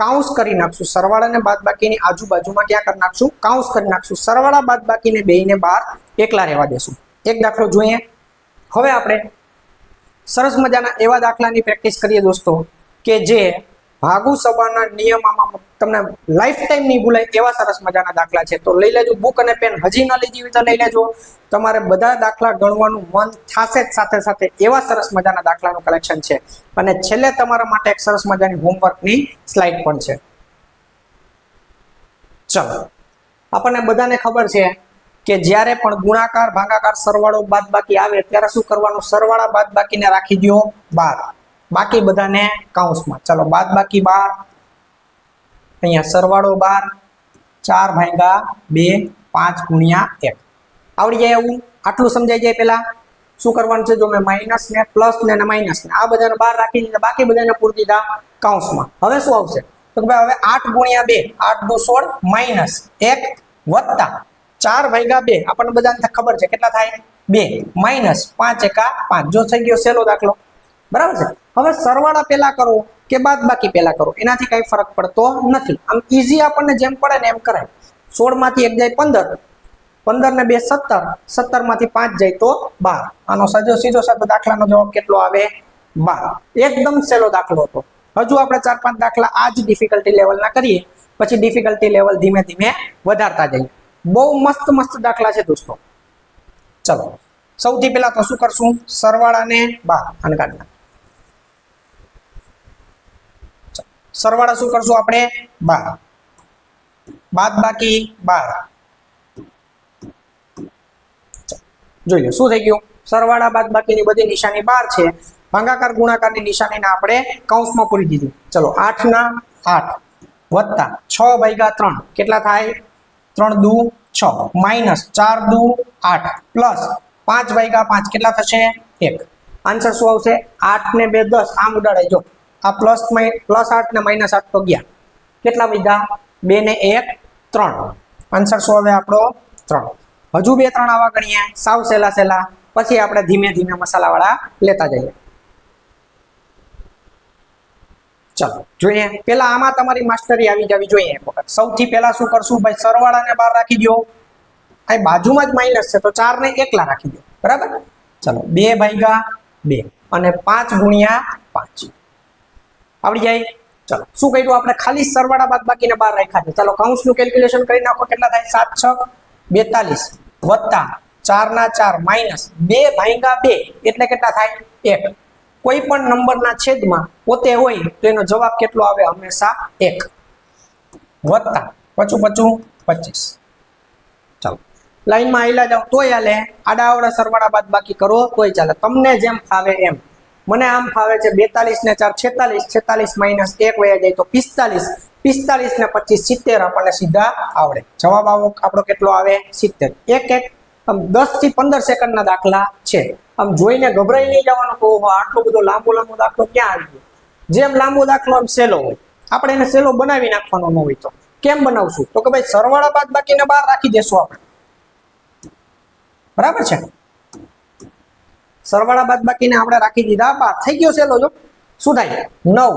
કાઉન્સ કરી નાખશું, સરવાળા ને બાદબાકીની આજુબાજુમાં ક્યાં કરી નાખશું, કાઉન્સ કરી નાખશું. સરવાળા બાદબાકીને બેયને બહાર એકલા રહેવા દેશું. એક દાખલો જોઈએ. હવે આપણે સરસ મજાના એવા દાખલાની પ્રેક્ટિસ કરીએ દોસ્તો કે જે ભાગુ સભાના નિયમમાં તમને લાઈફ ટાઈમ નહીં ભૂલાય એવા સરસ મજાના દાખલા છે. તો લઈ લેજો બુક અને પેન, હજી ન લીધી હોય તો લઈ લેજો. તમારે બધા દાખલા ગણવાનું મન થશે જ, સાથે સાથે એવા સરસ મજાના દાખલાનું કલેક્શન છે. અને છેલ્લે તમારા માટે એક સરસ મજાની હોમવર્કની સ્લાઇડ પણ છે. ચલો, આપણને બધાને ખબર છે કે જ્યારે પણ ગુણાકાર, ભાગાકાર, સરવાળો, બાદબાકી આવે ત્યારે શું કરવાનું, સરવાળા બાદબાકીને રાખી દો બહાર, બાકી બધાને કાઉન્સમાં. ચલો, બાદબાકી 12, અહીંયા સરવાળો 12, 4 ભાગ્યા 2, 5 ગુણ્યા 1. આવડી જાય એવું? આટલું સમજાઈ જાય? પેલા શું કરવાનું છે, જો મેં માઇનસ ને પ્લસ ને માઇનસ ને આ બધાને બહાર રાખી દીધા, બાકી બધાને પૂરી દીધા કાઉન્સમાં. હવે શું આવશે, તો ભાઈ હવે 8 ગુણ્યા 2, 8 દુ 16 માઇનસ 1 વત્તા 4 ભાગ્યા 2, આપણને બધાને ખબર છે કેટલા થાય, 2 માઇનસ 5 એકા 5. જો થઈ ગયો સહેલો દાખલો, બરાબર છે. હવે સરવાળા પેલા કરો કે બાદબાકી પેલા કરો, એનાથી કઈ ફરક પડતો નથી. આમ ઈઝી આપણને જેમ પડે ને એમ કરાય. 16 માંથી 1 જાય 15, 15 ને 2 17, 17 માંથી 5 જાય તો 12. આનો સીધો સાધો દાખલાનો જવાબ કેટલો આવે, 12. એકદમ સહેલો દાખલો હતો. હજુ આપણે 4-5 દાખલા આ જ ડિફિકલ્ટી લેવલના કરીએ, પછી ડિફિકલ્ટી લેવલ ધીમે ધીમે વધારતા જઈએ. બહુ મસ્ત મસ્ત દાખલા છે દોસ્તો. ચલો, સૌથી પહેલા તો શું કરશું, સરવાળાને 12 અને કાઢી નાખીએ. સરવાળા શું કરશું આપણે, 12, બાદબાકી 12. જોઈ લો શું થઈ ગયું, સરવાળા બાદબાકીની બધી નિશાની 12 છે, ભાગાકાર ગુણાકારની નિશાનીને આપણે કૌંસમાં પૂરી દીધી. ચલો, 8 ના 8 વત્તા 6 ભાગ્યા 3 કેટલા થાય, 3 દુ 6 માઇનસ 4 દુ 8 પ્લસ 5 ભાગ્યા 5 કેટલા થશે, 1. આન્સર શું આવશે, 8 ને 2 10, આમ ઉડાડાય. જો આ પ્લસ 8 ને માઇનસ 8 તો ગયા, કેટલા વધ્યા, 2 ને 1 3. આન્સર શું આવે આપણો, 3. હજુ 2 3 આવા ગણીએ, સાવ સહેલા, પછી આપણે ધીમે ધીમે મસાલાવાળા લેતા જઈએ. ચલો જોઈએ, પેલા આમાં તમારી માસ્ટરી આવી જવી જોઈએ એક વખત. સૌથી પહેલા શું કરશું ભાઈ, સરવાળાને 12 રાખી દો, અહીં બાજુમાં જ માઇનસ છે તો 4 ને એકલા રાખી દો, બરાબર. ચલો, 2 ભાગ્યા 2 અને 5 ગુણ્યા 5 આવડી જાય. ચલો, શું કર્યું આપણે, ખાલી સરવાળા બાદબાકીને 12 રાખ્યા છે. ચલો, કૌંસનું કેલ્ક્યુલેશન કરી નાખો, કેટલા થાય, 7 6 42 વત્તા 4 ના 4 માઇનસ 2 ભાગ્યા 2 એટલે કેટલા થાય, 1. કોઈ પણ નંબરના છેદમાં પોતે હોય તો એનો જવાબ કેટલો આવે, હંમેશા 1 વત્તા 55 25. ચાલો, લાઈનમાં આયલા જાવ તોય હાલે, આડાઅવળા સરવાળા બાદબાકી કરો તોય ચાલે, તમને જેમ ફાવે એમ. મને આમ ફાવે છે 42 ને 4 46, 46 માઇનસ 1 વયા જાય તો 45, 45 ને 25 70, આપણને સીધા આવડે. જવાબ આપણો કેટલો આવે, 70. એક આમ 10 થી 15 સેકન્ડના દાખલા છે. આમ જોઈને ગભરાઈ નહીં જવાનું કે ઓહો આટલો બધો લાંબો દાખલો ક્યાં આવી ગયો. જેમ લાંબો દાખલો આમ સહેલો હોય, આપણે એને સહેલો બનાવી નાખવાનો ન હોય તો કેમ બનાવશું, તો કે ભાઈ સરવાળા બાદબાકીને 12 રાખી દેશું આપણે, બરાબર છે. સરવાળા બાદબાકીને આપણે રાખી દીધા 12, થઈ ગયો સહેલો. જો શું થાય, 9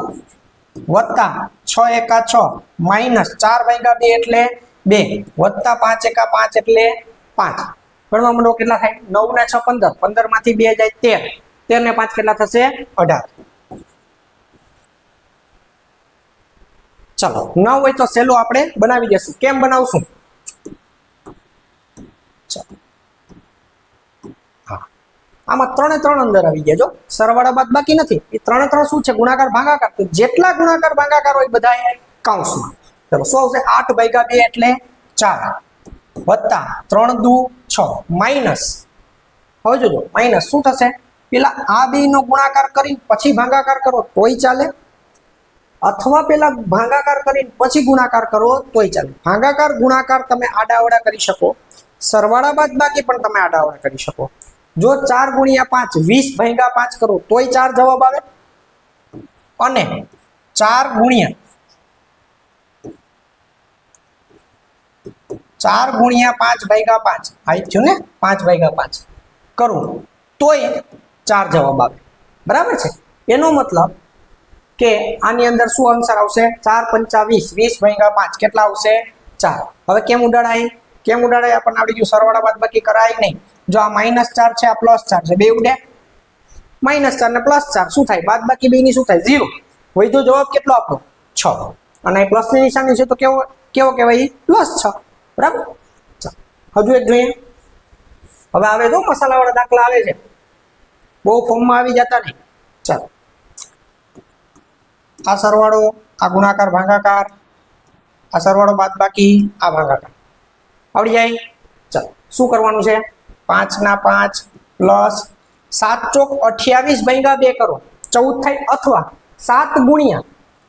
વત્તા 6 એકા 6 માઇનસ 4 ભાગ્યા 2 એટલે 2 વત્તા 5 એકા 5 એટલે 5. ગણવા માંડો, કેટલા થાય, 9 ને 6 15, 15 માંથી 2 જાય 13, 13 ને 5 કેટલા થશે, 18. ચલો, 9 હોય તો સહેલો આપણે બનાવી દેશું. કેમ બનાવશું, આમાં 3 3 અંદર આવી ગયા. જો સરવાળા બાદબાકી નથી, એ 3 3 શું છે, ગુણાકાર ભાગાકાર. તો જેટલા ગુણાકાર ભાગાકાર હોય બધા કાઉન્સમાં. ચલો, શું આવશે, 8 ભાગ્યા 2 એટલે 4 વત્તા 3 દુ 6 માઇનસ, હવે જોજો માઇનસ શું થશે, પેલા આ બે નો ગુણાકાર કરી પછી ભાગાકાર કરો તોય ચાલે, અથવા પેલા ભાગાકાર કરીને પછી ગુણાકાર કરો તોય ચાલે. ભાગાકાર ગુણાકાર તમે આડાઅવળા કરી શકો, સરવાળા બાદબાકી પણ તમે આડાઅવળા કરી શકો. જો 4 ગુણ્યા 5 20 ભાગ્યા 5 કરો તોય 4 જવાબ આવે, અને 4 ગુણ્યા 5 ભાગ્યા 5 આવી થયું ને, 5 ભાગ્યા 5 કરું તોય 4 જવાબ આવે, બરાબર છે. એનો મતલબ કે આની અંદર શું આન્સર આવશે 4 પંચા 20 20 ભાગ્યા 5 કેટલા આવશે 4. હવે કેમ ઉડાડાય આપણને આવડી ગયું. સરવાળા બાદબાકી કરાય નહીં. જો આ -4 છે આ +4 છે, બે ઉડે. -4 ને +4 શું થાય? બાદબાકી બે ની શું થાય? 0. વધ્યો જવાબ કેટલો આપણો 6 અને આ પ્લસ ની નિશાની છે તો કેવો કહેવાય? +6. બરાબર. હજુ એક જોઈએ. હવે આવે તો મસાલાવાળા દાખલા આવે છે, બહુ ફોર્મમાં આવી જતા નહીં. ચાલો, આ સરવાળો, આ ગુણાકાર ભાગાકાર, આ સરવાળો બાદબાકી, આ ભાગાકાર આવડી જાય. ચાલો, શું કરવાનું છે? 5 ના 5 પ્લસ 7 ચોક 28 ભાગ્યા 2 કરો 14 થાય, અથવા 7 ગુણ્યા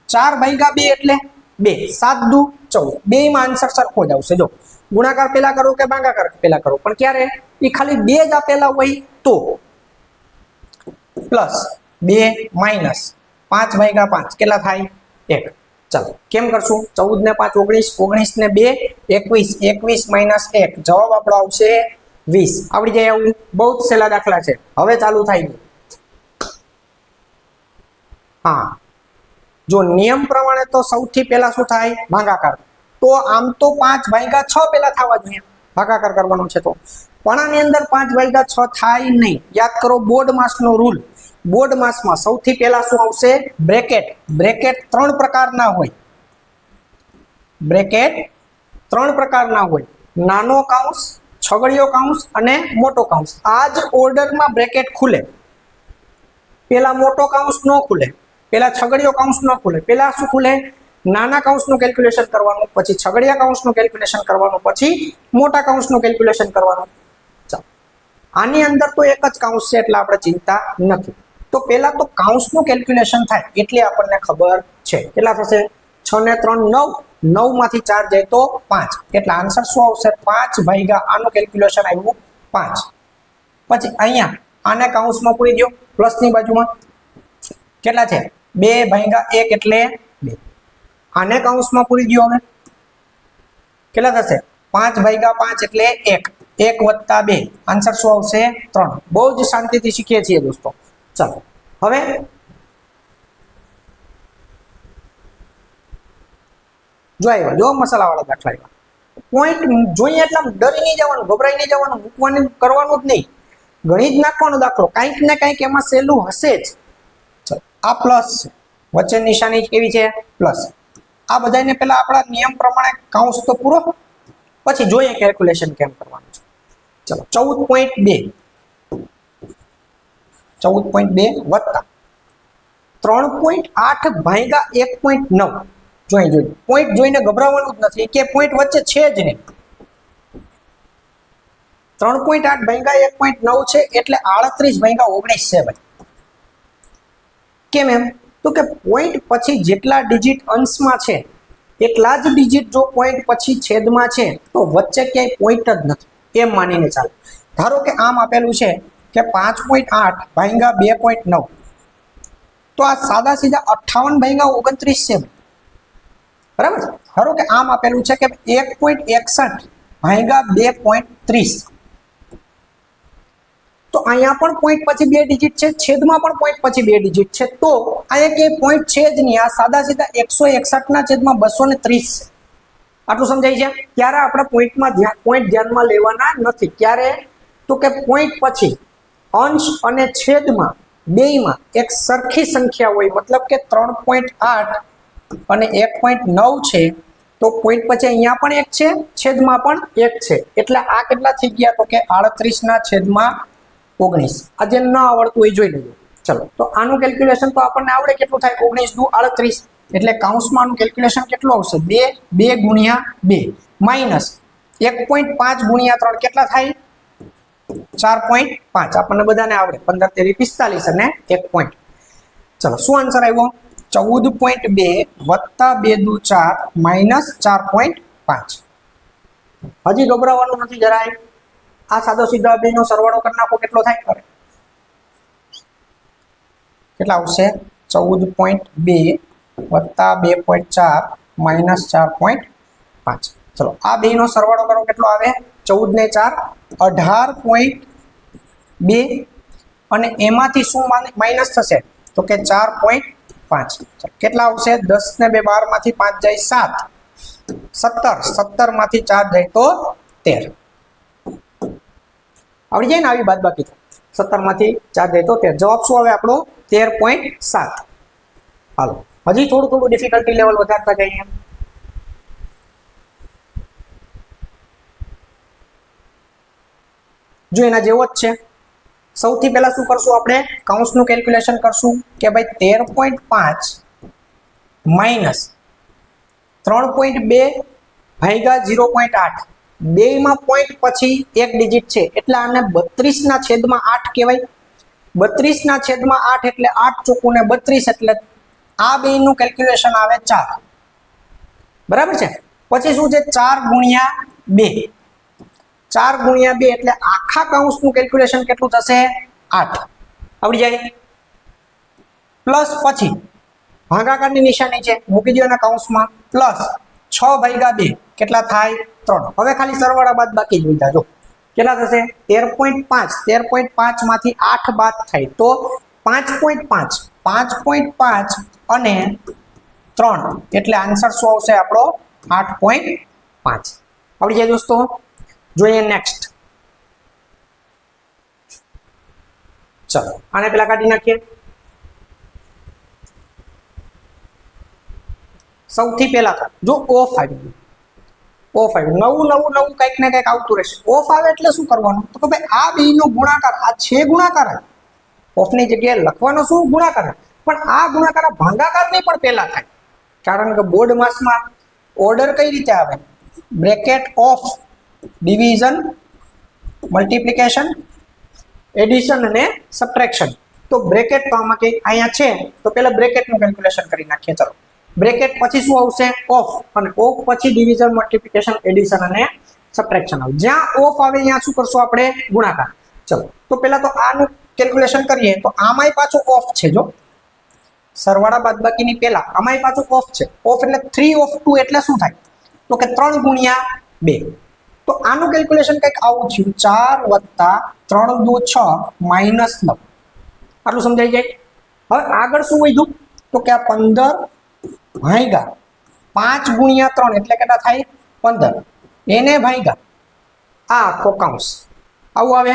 4 ભાગ્યા 2 એટલે 2. 7 દુ 14. બેમાં આન્સર સરખો જ આવશે. જો ગુણાકાર પેલા કરો કે ભાગાકાર પેલા કરો, પણ ક્યારે એ ખાલી 2 જ આપેલા હોય તો પ્લસ 2 માઇનસ 5 ભાગ્યા 5 કેટલા થાય? 1. ચાલો કેમ કરશું? 14 ને 5 19, 19 ને 2 21, 21 માઇનસ 1 જવાબ આપણો આવશે 20. આવડી જાય આવું? બહુ જ સહેલા દાખલા છે. હવે ચાલુ થાય. હા, જો નિયમ પ્રમાણે તો સૌથી પહેલા શું થાય? ભાગાકાર. તો આમ તો 5 ભાગ્યા 6 પહેલા થવા જોઈએ, ભાગાકાર કરવાનો છે તો. પણ આની અંદર 5 ભાગ્યા 6 થાય નહીં. યાદ કરો બોર્ડ માસનો રૂલ. બોર્ડ માસમાં સૌથી પહેલા શું આવશે? બ્રેકેટ. બ્રેકેટ 3 પ્રકારના હોય. બ્રેકેટ 3 પ્રકારના હોય. નાનો કૌંસ, છગડીયો કૌંસ અને મોટો કૌંસ. આ જ ઓર્ડરમાં બ્રેકેટ ખુલે. પેલા મોટો કૌંસ ન ખુલે, પેલા છગડીયો કૌંસ ન ખુલે. પેલા શું ખુલે? નાના કૌંસનું કેલ્ક્યુલેશન કરવાનું, પછી છગડીયા કૌંસનું કેલ્ક્યુલેશન કરવાનું, પછી મોટા કૌંસનું કેલ્ક્યુલેશન કરવાનું. ચાલો, આની અંદર તો એક જ કૌંસ છે એટલે આપણે ચિંતા નથી. તો પહેલા તો કૌંસનું કેલ્ક્યુલેશન થાય એટલે આપણને ખબર છે. કેટલા થશે? 6 ને 3 9, 9 માંથી 4 જાય તો 5. એટલે આન્સર શું આવશે? 5 ભાગ્યા આનું કેલ્ક્યુલેશન આવ્યું 5. પછી અહીંયા આને કૌંસમાં પૂરી દો, પ્લસની બાજુમાં કેટલા છે? 2 ભાગ્યા 1 એટલે 2. આને કૌંસમાં પૂરી દો. હવે કેટલા થશે? 5 ભાગ્યા 5 એટલે 1. 1 વત્તા 2 આન્સર શું આવશે? 3. બહુ જ શાંતિથી શીખીએ છીએ દોસ્તો. ચાલો હવે જો આવ્યા, જો મસાલાવાળા દાખલા આવ્યા. પોઈન્ટ જોઈએ એટલે ડરી નહીં જવાનું, ગભરાઈ નહીં જવાનું, મૂકવાનું કરવાનું જ નહીં. ગણી જ નાખવાનો દાખલો, કંઈક ને કંઈક એમાં સહેલું હશે જ. ચાલો, આ પ્લસ છે, વચ્ચે નિશાની કેવી છે? પ્લસ. આ બધાને પહેલા આપણા નિયમ પ્રમાણે કૌંસ તો પૂરો, પછી જોઈએ કેલ્ક્યુલેશન કેમ કરવાનું છે. ચલો 14.2 વત્તા 3.8 ભાગ્યા 1.9. જોઈ પોઈન્ટ જોઈને ગભરાવાનું જ નથી કે પોઈન્ટ વચ્ચે છે જ નહીં. 3.8 ભાગ્યા 1.9 છે એટલે 38 ભાગ્યા 19 છે ભાઈ. કેમ એમ? તો કે પોઈન્ટ પછી જેટલા ડિજિટ અંશમાં છે એટલા જ ડિજિટ જો પોઈન્ટ પછી છેદમાં છે તો વચ્ચે ક્યાંય પોઈન્ટ જ નથી એમ માનીને ચાલો. ધારો કે આમ આપેલું છે કે 5.8 ભાગ્યા 2.9, તો આ સાદા સીધા 58 ભાગ્યા 29 છે. બરાબર. ધારો કે આમ આપેલું છે કે 1.61 ભાગ્યા 2.30, તો અહીંયા પણ પોઈન્ટ પછી 2 ડિજિટ છે, છેદમાં પણ પોઈન્ટ પછી 2 ડિજિટ છે, તો અહીંયા ક્યાંય પોઈન્ટ છે જ નહીં. આ સાદા સીધા 161 ના છેદમાં 230 છે. આટલું સમજાય છે? ત્યારે આપણે પોઈન્ટ ધ્યાનમાં લેવાના નથી. ક્યારે? તો કે પોઈન્ટ પછી અંશ અને છેદમાં બેયમાં એક સરખી સંખ્યા હોય, મતલબ કે 3.8 અને 1.9 છે, તો પોઈન્ટ પછી અહીંયા પણ 1 છે, છેદમાં પણ 1 છે. એટલે આ કેટલા થઈ ગયા? તો કે 38 ના છેદમાં 19. આ જે ન આવડતું હોય જોઈ લેજો. ચલો, તો આનું કેલ્ક્યુલેશન તો આપણને આવડે. કેટલું થાય? 19 દુ 38. એટલે કૌંસમાં આનું કેલ્ક્યુલેશન કેટલું આવશે? 2 ગુણ્યા 2 માઇનસ 1.5 ગુણ્યા 3 કેટલા થાય? 4.5. આપણને બધાને આવડે. 15 તેરી 45 અને 1 પોઈન્ટ. ચલો, શું આન્સર આવ્યો? 14.2 વત્તા 2 દુ 4 માઇનસ 4.5. હજી ગભરાવાનું નથી જરાય. આ સાદો સીધા બેનો સરવાળો કરી નાખો, કેટલો થાય? કેટલા આવશે? 14.2 વત્તા 2.4 માઇનસ 4.5. ચલો, આ બેનો સરવાળો કરો, કેટલો આવે? 14 ને 4 18.2 અને એમાંથી શું માઇનસ થશે? તો કે 4.5. 5 કેટલા આવશે 10 ને 2 12 માંથી 5 જાય 7 17 17 માંથી 4 જાય તો 13 આવડી જાય ને આવી બાદબાકી તો 17 માંથી 4 જાય તો 13 જવાબ શું આવે આપણો 13.7 હાલો હજી થોડું ડિફિકલ્ટી લેવલ વધારતા જઈએ જો એના જેવો જ છે સૌથી પહેલા શું કરશું આપણે કૌંસનું કેલ્ક્યુલેશન કરશું કે ભાઈ 13.5 માઈનસ 3.2 ભાગ્યા 0.8 બેમાં પોઈન્ટ પછી એક ડિજિટ છે એટલે આને 32 ના છેદમાં 8 કહેવાય 32 ના છેદમાં 8 એટલે 8 ચોકુને 32 એટલે આ બેનું કેલ્ક્યુલેશન આવે 4 બરાબર છે પછી શું છે 4 ગુણ્યા 2 4 ગુણ્યા 2 એટલે આખા કૌંસનું કેલ્ક્યુલેશન કેટલું થશે 8 આવડી જાય પ્લસ પછી ભાગાકારની નિશાની છે મૂકી દો એના કૌંસમાં પ્લસ 6 ભાગ્યા 2 કેટલા થાય 3 હવે ખાલી સરવાળા બાદ બાકી જ લીધા જો કેટલા થશે 13.5 માંથી 8 બાદ થાય તો 5.5 અને 3 એટલે આન્સર શું આવશે આપણો 8.5 આવડી જાય દોસ્તો જોઈએ નેક્સ્ટ ચલો આને પેલા કાઢી નાખીએ સૌથી પહેલા જો ઓફ આવી ગયું ઓફ આવ્યું નવું કંઈક ને કંઈક આવતું રહેશે ઓફ આવે એટલે શું કરવાનું તો કે ભાઈ આ બે નો ગુણાકાર આ છે ગુણાકાર ઓફની જગ્યાએ લખવાનો શું ગુણાકાર પણ આ ગુણાકાર ભાગાકાર નહીં પણ પહેલા થાય કારણ કે બોર્ડ માસમાં ઓર્ડર કઈ રીતે આવે bracket of division multiplication addition અને સબટ્રેક્શન તો બ્રેકેટ તો આમાં કે અહીંયા છે તો પહેલા બ્રેકેટનું કેલ્ક્યુલેશન કરી નાખીએ ચલો બ્રેકેટ પછી શું આવશે ઓફ અને ઓફ પછી ડિવિઝન મલ્ટીપ્લિકેશન એડિશન અને સબટ્રેક્શન આવે જ્યાં ઓફ આવે ત્યાં શું કરશું આપણે ગુણાકાર ચલો તો પહેલા તો આનું કેલ્ક્યુલેશન કરીએ તો આમાંય પાછું ઓફ છે જો સરવાળા બાદબાકીની પહેલા આમાંય પાછું ઓફ છે ઓફ એટલે 3 ઓફ 2 એટલે શું થાય તો કે 3 ગુણ્યા 2 તો આનું કેલ્ક્યુલેશન કંઈક આવું થયું 4 + 3 × 2 = 6 - 9 આટલું સમજાઈ જાય હવે આગળ શું વધ્યું તો કે આ 15 ભાગ્યા 5 ગુણ્યા 3 એટલે કેટલા થાય 15 એને ભાગ્યા આ આખો કૌંસ આવું આવે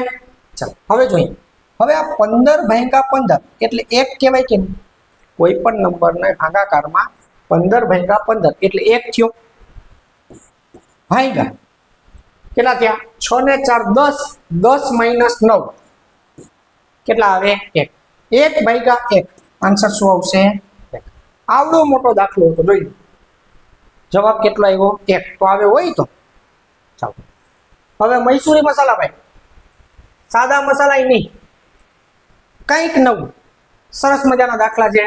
ચાલો હવે જોઈએ હવે આ 15 ભાગ્યા 15 એટલે 1 કહેવાય કે કોઈ પણ નંબરના ભાગાકારમાં 15 ભાગ્યા 15 એટલે 1 થયો ભાગ્યા કેટલા થયા 6 ને 4 10 10 - 9 કેટલા આવે 1 1 ભાગ્યા 1 આન્સર શું આવશે આવડો મોટો દાખલો હતો જોઈ જવાબ કેટલો આવ્યો 1 તો આવે હોય તો ચાલો હવે મૈસૂરી મસાલા ભાઈ સાદા મસાલા નહીં કંઈક નવું સરસ મજાના દાખલા છે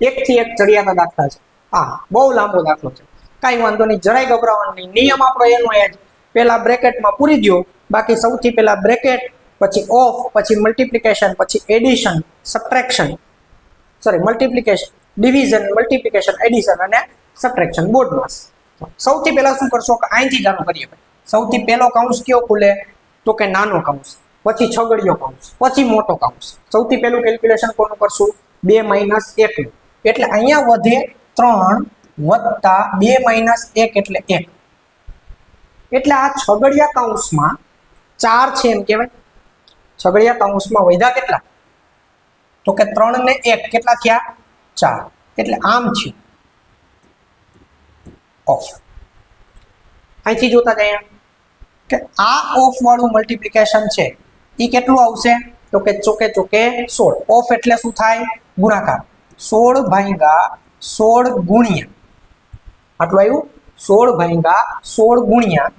એકથી એક ચડિયાતા દાખલા છે હા બહુ લાંબો દાખલો છે કાંઈ વાંધો નહીં જરાય ગભરાવાનું નહીં નિયમ આપણો એનો એ જ પહેલા બ્રેકેટમાં પૂરી દો બાકી સૌથી પહેલા બ્રેકેટ પછી ઓફ પછી મલ્ટીપ્લિકેશન પછી addition subtraction sorry multiplication division multiplication addition અને સબટ્રેક્શન બોર્ડ માસ સૌથી પહેલા શું કરશો કે અહીંથી ચાલુ કરીએ ભાઈ સૌથી પહેલો કૌંસ કયો ખુલે તો કે નાનો કૌંસ પછી છગડીયો કૌંસ પછી મોટો કૌંસ સૌથી પહેલું કેલ્ક્યુલેશન કોનું કરશું 2 - 1 એટલે અહીંયા વધે 3 + 2 - 1 એટલે 1 એટલે આ છગડીયા કૌંસમાં 4 છે એમ કહેવાય છગડીયા કૌંસમાં વધ્યા કેટલા તો કે 3 ને 1 કેટલા થયા 4 એટલે આમ થયું ઓફ અહીંથી જોતા જઈએ કે આ ઓફ વાળું મલ્ટીપ્લિકેશન છે એ કેટલું આવશે તો કે ચોકે 16 ઓફ એટલે શું થાય ગુણાકાર 16 ભાગ્યા 16 ગુણ્યા આટલું આવ્યું 16 ભાગ્યા 16 ગુણ્યા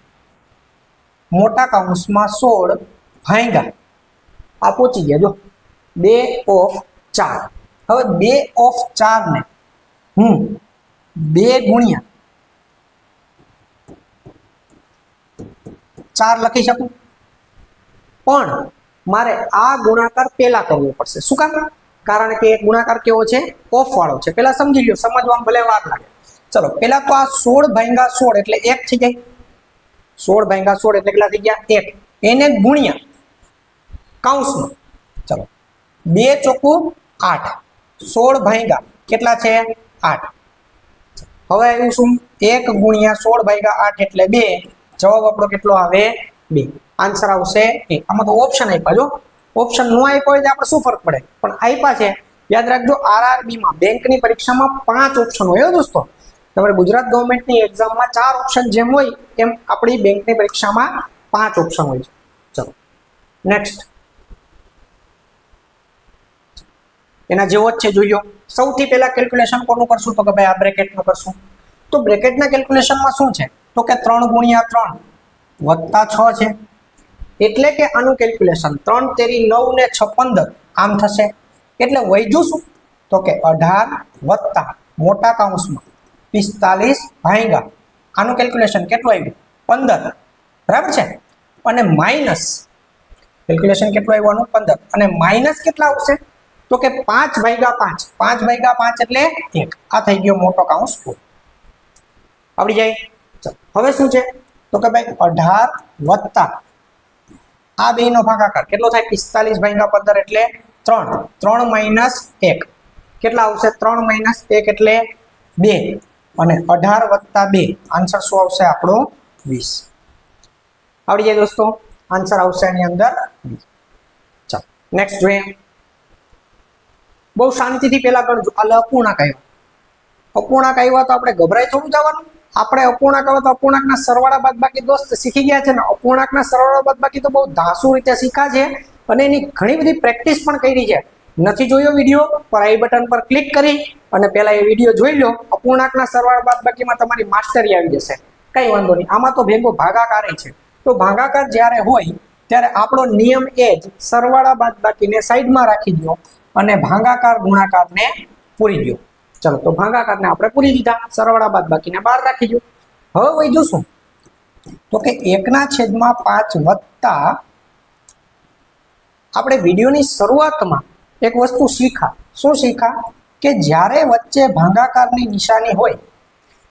મોટા કૌંસમાં 16 ભાગ્યા આ પહોંચી ગયા જો 2 ઓફ 4 હવે 2 ઓફ 4 ને 2 ગુણ્યા 4 લખી શકું પણ મારે આ ગુણાકાર પહેલા કરવો પડશે શું કામ કારણ કે એક ગુણાકાર કેવો છે ઓફ વાળો છે પહેલા સમજી લ્યો સમજવામાં ભલે વાર લાગે ચલો પહેલા તો આ 16 ભાગ્યા 16 એટલે 1 થઈ જાય 16 ભાગ્યા 16 એટલે કેટલા થઈ ગયા 1 એને ગુણ્યા કૌંસમાં ચલો 2 ચોકું 8 16 ભાગ્યા કેટલા છે 8. હવે આવ્યું શું 1 ગુણ્યા 16 ભાગ્યા 8 એટલે 2. જવાબ આપણો કેટલો આવે 2. આન્સર આવશે 1. આમાં તો ઓપ્શન આપ્યા જો, ઓપ્શન નો આપ્યો હોય તો આપણે શું ફરક પડે, પણ આપ્યા છે. યાદ રાખજો આરઆરબી માં બેંકની પરીક્ષામાં 5 ઓપ્શન હોય દોસ્તો. તમારે ગુજરાત ગવર્મેન્ટની એક્ઝામમાં 4 ઓપ્શન જેમ હોય એમ આપણી બેંકની પરીક્ષામાં 5 ઓપ્શન હોય છે. ચલો નેક્સ્ટ એના જેવો જ છે જોઈ લો. સૌથી પહેલા કેલ્ક્યુલેશન કોનું કરશું તો કે ભાઈ આ બ્રેકેટનું કરશું. તો બ્રેકેટના કેલ્ક્યુલેશનમાં શું છે તો કે 3 ગુણ્યા 3 વત્તા 6 છે. એટલે કે આનું કેલ્ક્યુલેશન 3 તેરી 9 ને 6 15 આમ થશે. એટલે વધ્યું શું તો કે 18 વત્તા મોટા કૌંસમાં 45 ભાગ્યા આનું કેલ્ક્યુલેશન કેટલું આવ્યું 15 બરાબર છે. અને માઇનસ કેલ્ક્યુલેશન કેટલું આવ્યું આનું 15 અને માઇનસ કેટલા આવશે તો કે 5 ભાગ્યા 5. 5 ભાગ્યા 5 એટલે 1. આ થઈ ગયો મોટો કૌંસ પૂરો. આવડી જાય. હવે શું છે તો કે ભાઈ 18 વત્તા આ બે નો ભાગાકાર કેટલો થાય 45 ભાગ્યા 15 એટલે 3. 3 માઇનસ 1 કેટલા આવશે 3 માઇનસ 1 એટલે 2 અને 18 વત્તા 2 આન્સર શું આવશે આપણો 20. આવડી જાય દોસ્તો. આન્સર આવશે એની અંદર 20. ચાલો નેક્સ્ટ જોઈએ. બહુ શાંતિથી પેલા ગણજો. આ અપૂર્ણાંક આવ્યા. અપૂર્ણાંક આવ્યા તો આપણે ગભરાઈ થોડું જવાનું. આપણે અપૂર્ણાંક આવે તો અપૂર્ણાંકના સરવાળા બાદબાકી દોસ્ત શીખી ગયા છે ને. અપૂર્ણાંકના સરવાળા બાદબાકી તો બહુ ધાસુ રીતે શીખા છે અને એની ઘણી બધી પ્રેક્ટિસ પણ કરી છે. નથી જોયો વિડીયો પર આઈ બટન પર ક્લિક કરી અને પહેલા એ વિડીયો જોઈ લો. અપૂર્ણાંકના સરવાળા બાદબાકીમાં તમારી માસ્ટરી આવી જશે. કઈ વાંધો નહીં. આમાં તો ભેગો ભાગાકાર છે. તો ભાગાકાર જ્યારે હોય ત્યારે આપણો નિયમ એ જ સરવાળા બાદબાકીને સાઈડમાં રાખી દો અને ભાગાકાર ગુણાકારને પૂરી દો. ચલો તો ભાગાકારને આપણે પૂરી દીધા, સરવાળા બાદબાકીને બહાર રાખી દો. હવે વૈધું શું તો કે 1/5 વત્તા આપણે વિડીયોની શરૂઆતમાં એક વસ્તુ શીખા. શું શીખા કે જ્યારે વચ્ચે ભાગાકારની નિશાની હોય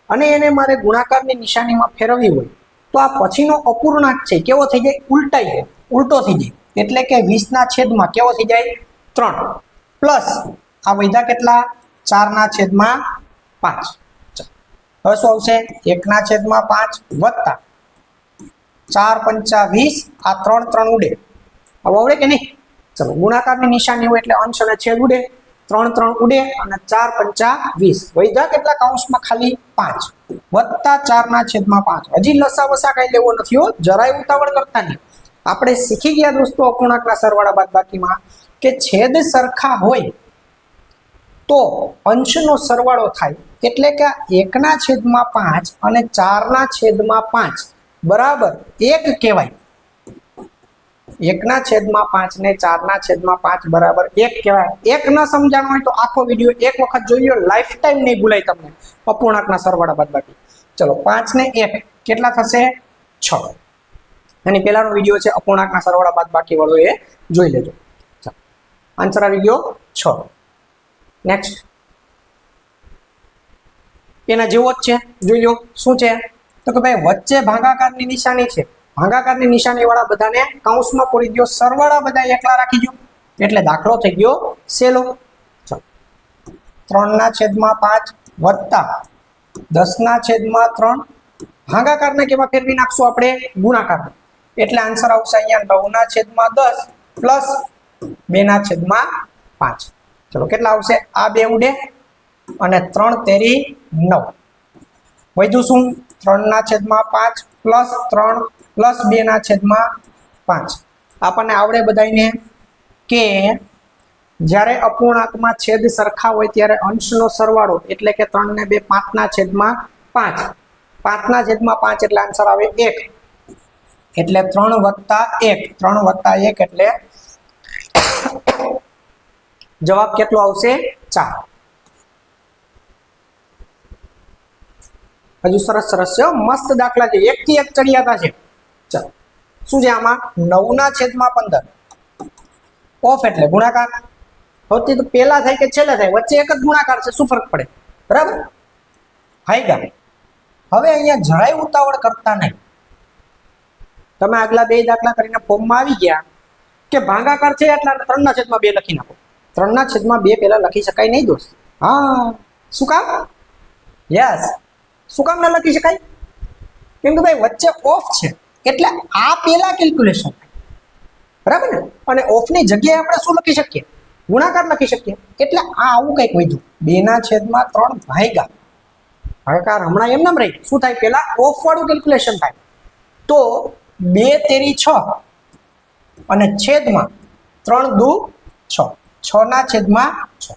અને એને મારે ગુણાકારની નિશાનીમાં ફેરવવી હોય તો આ પછીનો અપૂર્ણાંક છે કેવો થઈ જાય ઉલટાઈ જાય, ઉલટો થઈ જાય. એટલે કે 20/માં કેવો થઈ જાય 3 પ્લસ આ વૈધા કેટલા 4/5. હવે શું આવશે 1/5 વત્તા 4 × 5 = 20. આ 3 3 ઉડે. હવે આવડે કે નહીં. ચલો ગુણાકારની નિશાની હોય એટલે અંશ અને છેદ ઉડે. 3 3 ઉડે અને 4 × 5 = 20. વૈધા કેટલા કૌંસમાં ખાલી 5 વત્તા 4/5. હજી લસા વસા કઈ લેવો નથી હો, જરાય ઉતાવળ કરતા નહીં. આપણે શીખી ગયા દોસ્તો અપૂર્ણાંકના સરવાળા બાદબાકીમાં કે છેદ સરખા હોય તો અંશનો સરવાળો થાય. એટલે કે 1/5 અને 4/5 બરાબર 1 કહેવાય. 1/5 ને 4/5 બરાબર 1 કહેવાય. 1 ન સમજાણો હોય તો આખો વિડીયો એક વખત જોઈ લો, લાઈફ ટાઈમ નહીં ભૂલાય તમને અપૂર્ણાંકના સરવાળા બાદબાકી. ચલો 5 ને 1 કેટલા થશે 6. એની પહેલાનો વિડીયો છે અપૂર્ણાંકના સરવાળા બાદબાકી વાળો, એ જોઈ લેજો. આન્સર આવી ગયો 6. નેક્સ્ટ એના જેવો જ છે જોઈ લો. શું છે તો કે ભાઈ વચ્ચે ભાગાકારની નિશાની છે. ભાગાકારની નિશાની વાળા બધાને કૌંસમાં પૂરી દો, સરવાળા બધા એકલા રાખી દો એટલે દાખલો થઈ ગયો સેલો. ચાલો 3/5 વત્તા 10/3 ભાગાકારને કેવા ફેરવી નાખશું આપણે ગુણાકાર. એટલે આન્સર આવશે અહીંયા 9/10 પ્લસ 2/5. ચલો કેટલા આવશે આ 2 ઉડે અને 3 તેરી 9. વધ્યું શું 3/5 પ્લસ 3 પ્લસ 2/5. આપણને આવડે બધાને કે જ્યારે અપૂર્ણાંકમાં છેદ સરખા હોય ત્યારે અંશનો સરવાળો એટલે કે 3 ને 2 5/5. 5/5 એટલે આન્સર આવે 1. એટલે 3 વત્તા 1, 3 વત્તા 1 એટલે જવાબ કેટલો આવશે 4. હજુ સરસ સરસ છે, મસ્ત દાખલા છે, એક થી એક ચડિયાતા છે. ચાલો શું છે આમાં 9/15 ઓફ એટલે ગુણાકાર. હવે તો પેલા થાય કે છેલ્લે થાય, વચ્ચે એક જ ગુણાકાર છે, શું ફરક પડે બરાબર. હાઈ ગા હવે અહીંયા જરાય ઉતાવળ કરતા નહીં. તમે આગલા 2 દાખલા કરીને ફોર્મમાં આવી ગયા કે ભાગાકાર છે એટલા 3/2 લખી નાખો. 3/2 પહેલા લખી શકાય નહીં દોસ્ત. હા, શું કામ? યસ, શું કામ ના લખી શકાય? કેમ કે ભાઈ વચ્ચે ઓફ છે એટલે આ પેલા કેલ્ક્યુલેશન, બરાબર ને? અને ઓફ ની જગ્યાએ આપણે શું લખી શકીએ? ગુણાકાર લખી શકીએ. એટલે આ આવું કંઈક વધ્યું, 2/3 ભાગ્યા ભાગાકાર હમણાં એમ નામ રહી. શું થાય? પેલા ઓફ વાળું કેલ્ક્યુલેશન થાય. તો 2 તેરી 6 અને છેદમાં 3 દુ 6, 6/6.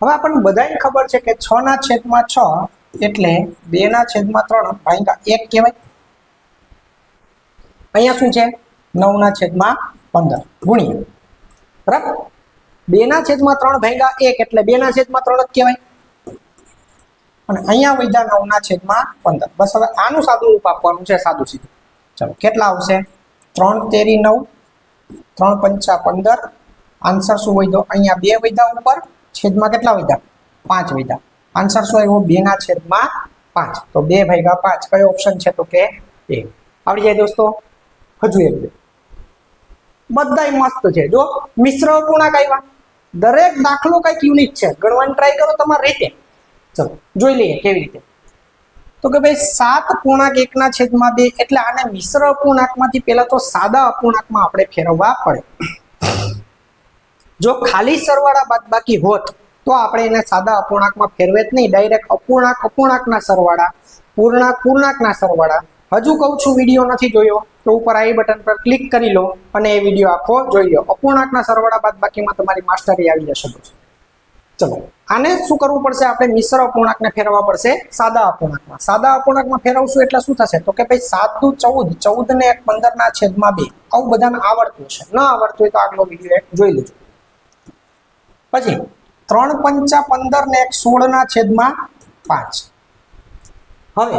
હવે આપણને બધાને ખબર છે કે 6/6 એટલે 2/3 ભાગ્યા 1 કહેવાય. અહીંયા શું છે? 9/15 ગુણ્યા, બરાબર? 2/3 ભાગ્યા 1 એટલે 2/3 જ કહેવાય. અને અહીંયા વધ્યા 9/15. બસ હવે આનું સાદું રૂપ આપવાનું છે, સાદું સીધું. ચલો, કેટલા આવશે? 3 તેરી 9, 3 પંચા 15. આન્સર શું વધ્યો? અહીંયા 2 વધ્યા ઉપર, છેદમાં કેટલા વધ્યા? 5 વધ્યા. આન્સર શું આવ્યો? 2/5. તો 2/5 કયો ઓપ્શન છે? તો કે એ. આવડી જાય દોસ્તો? હજુ એક બધાય મસ્ત છે. જો મિશ્ર અપૂર્ણાંક આવ્યા, દરેક દાખલો કઈક યુનિક છે. ગણવાની ટ્રાય કરો તમારી રીતે. ચલો જોઈ લઈએ કેવી રીતે. તો કે ભાઈ 7.1/2 એટલે આને મિશ્ર અપૂર્ણાંકમાંથી પહેલા તો સાદા અપૂર્ણાંકમાં આપણે ફેરવવા પડે. જો ખાલી સરવાળા બાદબાકી હોત તો આપણે એને સાદા અપૂર્ણાંકમાં ફેરવે જ નહીં, ડાયરેક્ટ અપૂર્ણાંકના સરવાળા, પૂર્ણાંકના સરવાળા. હજુ કહું છું, વિડીયો નથી જોયો તો ઉપર આઈ બટન પર ક્લિક કરી લો અને એ વિડીયો આખો જોઈ લો. અપૂર્ણાંકના સરવાળા બાદબાકીમાં તમારી માસ્ટરી આવી જશે. ચલો, આને શું કરવું પડશે? આપણે મિશ્ર અપૂર્ણાંકને ફેરવવા પડશે સાદા અપૂર્ણાંકમાં. સાદા અપૂર્ણાંકમાં ફેરવશું એટલે શું થશે? તો કે ભાઈ 7 દુ 14, 14 ને 1 15/2. આવું બધાને આવડતું હશે. ન આવડતું હોય તો આગલો વિડીયો જોઈ લેજો. પછી 3 પંચા 15 ને 16/5. હવે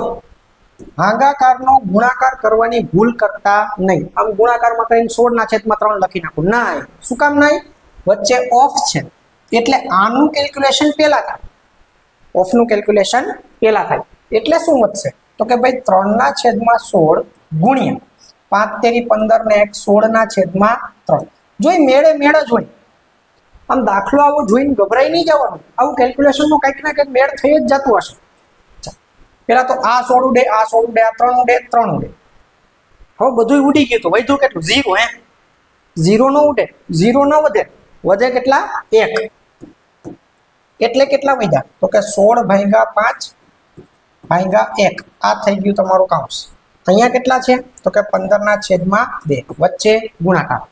ભાગાકારનો ગુણાકાર કરવાની ભૂલ કરતા નહીં. આમ ગુણાકારમાં કરીને 16/3 લખી નાખું. ના, શું કામ નહીં? વચ્ચે ઓફ છે એટલે આનું કેલ્ક્યુલેશન પહેલા થાય, ઓફનું કેલ્ક્યુલેશન પહેલા થાય. એટલે શું વધશે? તો કે ભાઈ 3/16 ગુણ્યા 5 તેરી 15 ને 16/3. જોઈ મેળે મેળ જ હોય. આમ દાખલો આવો જોઈને ગભરાઈ નહીં જવાનું. આવું કેલ્ક્યુલેશનનું કંઈક ને કંઈક મેળ થઈ જ જતું હશે. પેલા તો આ 16 ઉડે, આ 16 ઉડે, આ 3 ઉડે, 3 ઉડે. હવે બધું ઉડી ગયું. તો વધ્યું કેટલું? 0. 0 નો ઉડે, 0 ન વધે. વધે કેટલા? 1. એટલે કેટલા વધ્યા? તો કે 16/5 ભાગ્યા 1. આ થઈ ગયું તમારું કાઉન્સ. અહીંયા કેટલા છે? તો કે 15/2. વચ્ચે ગુણાકાર.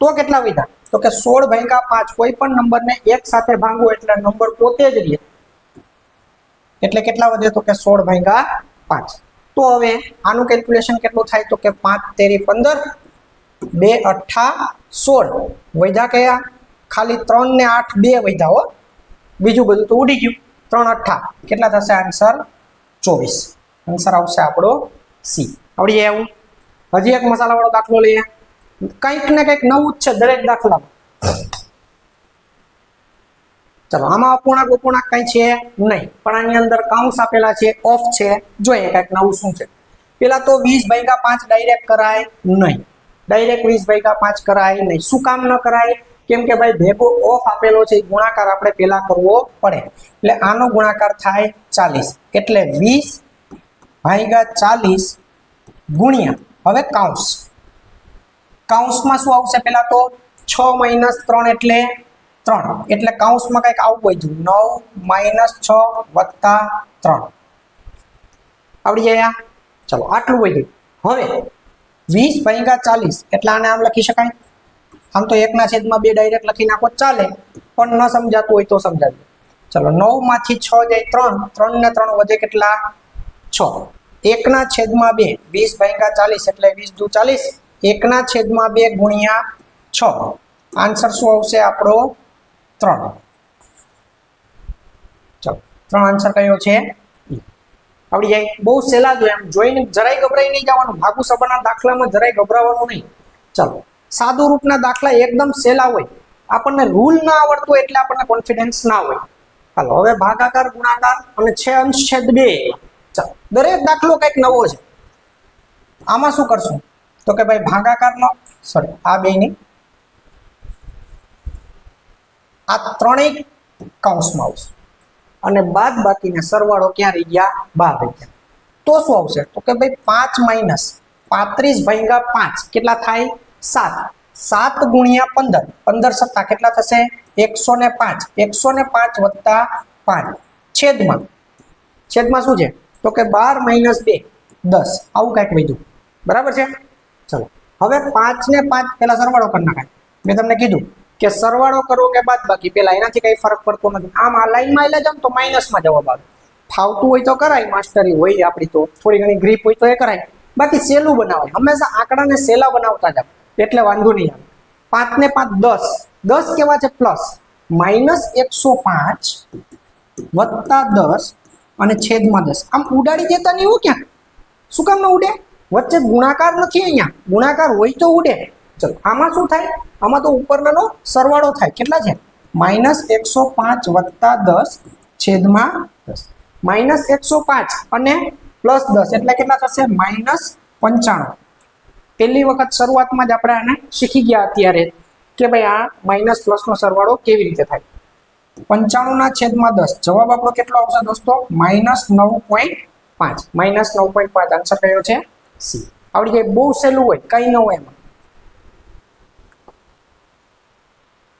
તો કેટલા વધ્યા? તો કે 16/5. કોઈ પણ નંબરને 1 સાથે ભાંગો એટલે નંબર પોતે જ રહે. એટલે કેટલા વધે? તો કે 16/5. તો હવે આનું કેલ્ક્યુલેશન કેટલું થાય? તો કે 5 તેરી 15, 2 અઠ્ઠા 16. વધ્યા કયા? ખાલી 3 ને 8 2 વધ્યા હો. બીજું બધું તો ઉડી ગયું. 3 અઠ્ઠા કેટલા થશે? આન્સર 24. આન્સર આવશે આપણો સી. આવડી જાય આવું? હજી એક મસાલા વાળો દાખલો લઈએ. કંઈક ને કંઈક નવું જ છે દરેક દાખલામાં. ચલો, આમાં અપૂર્ણાંક કઈ છે નહીં, પણ આની અંદર કાઉન્સ આપેલા છે, ઓફ છે. જોઈએ કંઈક નવું શું છે. પેલા તો 20/5 ડાયરેક્ટ કરાય નહીં. ડાયરેક્ટ 20/5 કરાય નહીં. શું કામ ન કરાય? કેમ કે ભાઈ ભેગો ઓફ આપેલો છે, ગુણાકાર આપણે પેલા કરવો પડે. એટલે આનો ગુણાકાર થાય 40. એટલે 20/40 ગુણ્યા, હવે કાઉન્સ. કાઉન્સમાં શું આવશે? પેલા તો 6 - 3 એટલે 3. એટલે કાઉન્સમાં કંઈક આવું વધ્યું, 9 - 6 + 3. આવડી જાય? ચલો, આટલું વધ્યું. હવે 20/40 એટલે આને આમ લખી શકાય. આમ તો 1/2 ડાયરેક્ટ લખી નાખો ચાલે, પણ ન સમજાતું હોય તો સમજાવી. ચલો, 9 માંથી 6 જાય 3, 3 ને 3 વધે કેટલા? 6. 1/2 20/40 એટલે 20 દુ 40. 1/2 ગુણ્યા 6. આન્સર શું આવશે આપણો? 3. ચલો, 3 આન્સર કયો છે? આવડી જાય? બહુ સહેલા જો, એમ જોઈને જરાય ગભરાઈ નહીં જવાનું. ભાગુ સબાના દાખલામાં જરાય ગભરાવાનું નહીં. ચલો, સાદું રૂપના દાખલા એકદમ સહેલા હોય. આપણને રૂલ ના આવડતો એટલે આપણને કોન્ફિડન્સ ના હોય. હાલો, હવે ભાગાકાર, ગુણાકાર અને છે અંશ છેદ 2. ચાલો, દરેક દાખલો કંઈક નવો છે. આમાં શું કરશું? તો કે ભાઈ ભાગાકારનો, સોરી, આ બેની, આ ત્રણેય કૌંસમાં આવશે અને બાદ બાકીને સરવાળો ક્યાં રહી ગયા? બહાર રહી ગયા. તો શું આવશે? તો કે ભાઈ 5 માઇનસ 35 ભાગ્યા 5 કેટલા થાય? 7. 7 ગુણ્યા 15, 15 સત્તા કેટલા થશે? 105. 105 વત્તા 5 છેદમાં શું છે? તો કે 12 માઇનસ 2 10. આવું કંઈક વધ્યું. બરાબર છે? ચલો હવે 5 ને 5 પેલા સરવાળો કરી નાખાય. મેં તમને કીધું કે સરવાળો કરવો કે બાદ બાકી પેલા એનાથી કઈ ફરક પડતો નથી. આમ આ લાઈનમાં એટલે જાવ તો માઇનસમાં જવાબ આવે. ફાવતું હોય તો કરાય, માસ્ટરી હોય આપણી તો થોડી ઘણી ગ્રીપ હોય તો એ કરાય, બાકી સહેલું બનાવાય. હંમેશા આંકડાને સહેલા બનાવતા જાવ એટલે વાંધો નહીં આવે. 5 ને 5 10. 10 કેવા છે? પ્લસ. માઇનસ 105 વત્તા 10 અને છેદમાં 10. આમ ઉડાડી દેતા નહીં હો ક્યાં? શું કામ ન ઉડે? વચ્ચે ગુણાકાર નથી અહીંયા. ગુણાકાર હોય તો ઉડે. ચલો આમાં શું થાય? આમાં તો ઉપરનો સરવાળો થાય. કેટલા છે? માઇનસ 105 વત્તા 10 છેદમાં 10. માઇનસ 105 અને પ્લસ 10 એટલે કેટલા થશે? માઇનસ 95. પહેલી વખત શરૂઆતમાં જ આપણે આને શીખી ગયા અત્યારે કે ભાઈ આ માઇનસ પ્લસનો સરવાળો કેવી રીતે થાય. 95 ના છેદમાં 10. જવાબ આપણો કેટલો આવશે દોસ્તો? માઇનસ 9.5. માઇનસ 9.5 આન્સર કયો છે? સી. આવડી જાય. બહુ સહેલું હોય, કઈ ન હોય એમાં.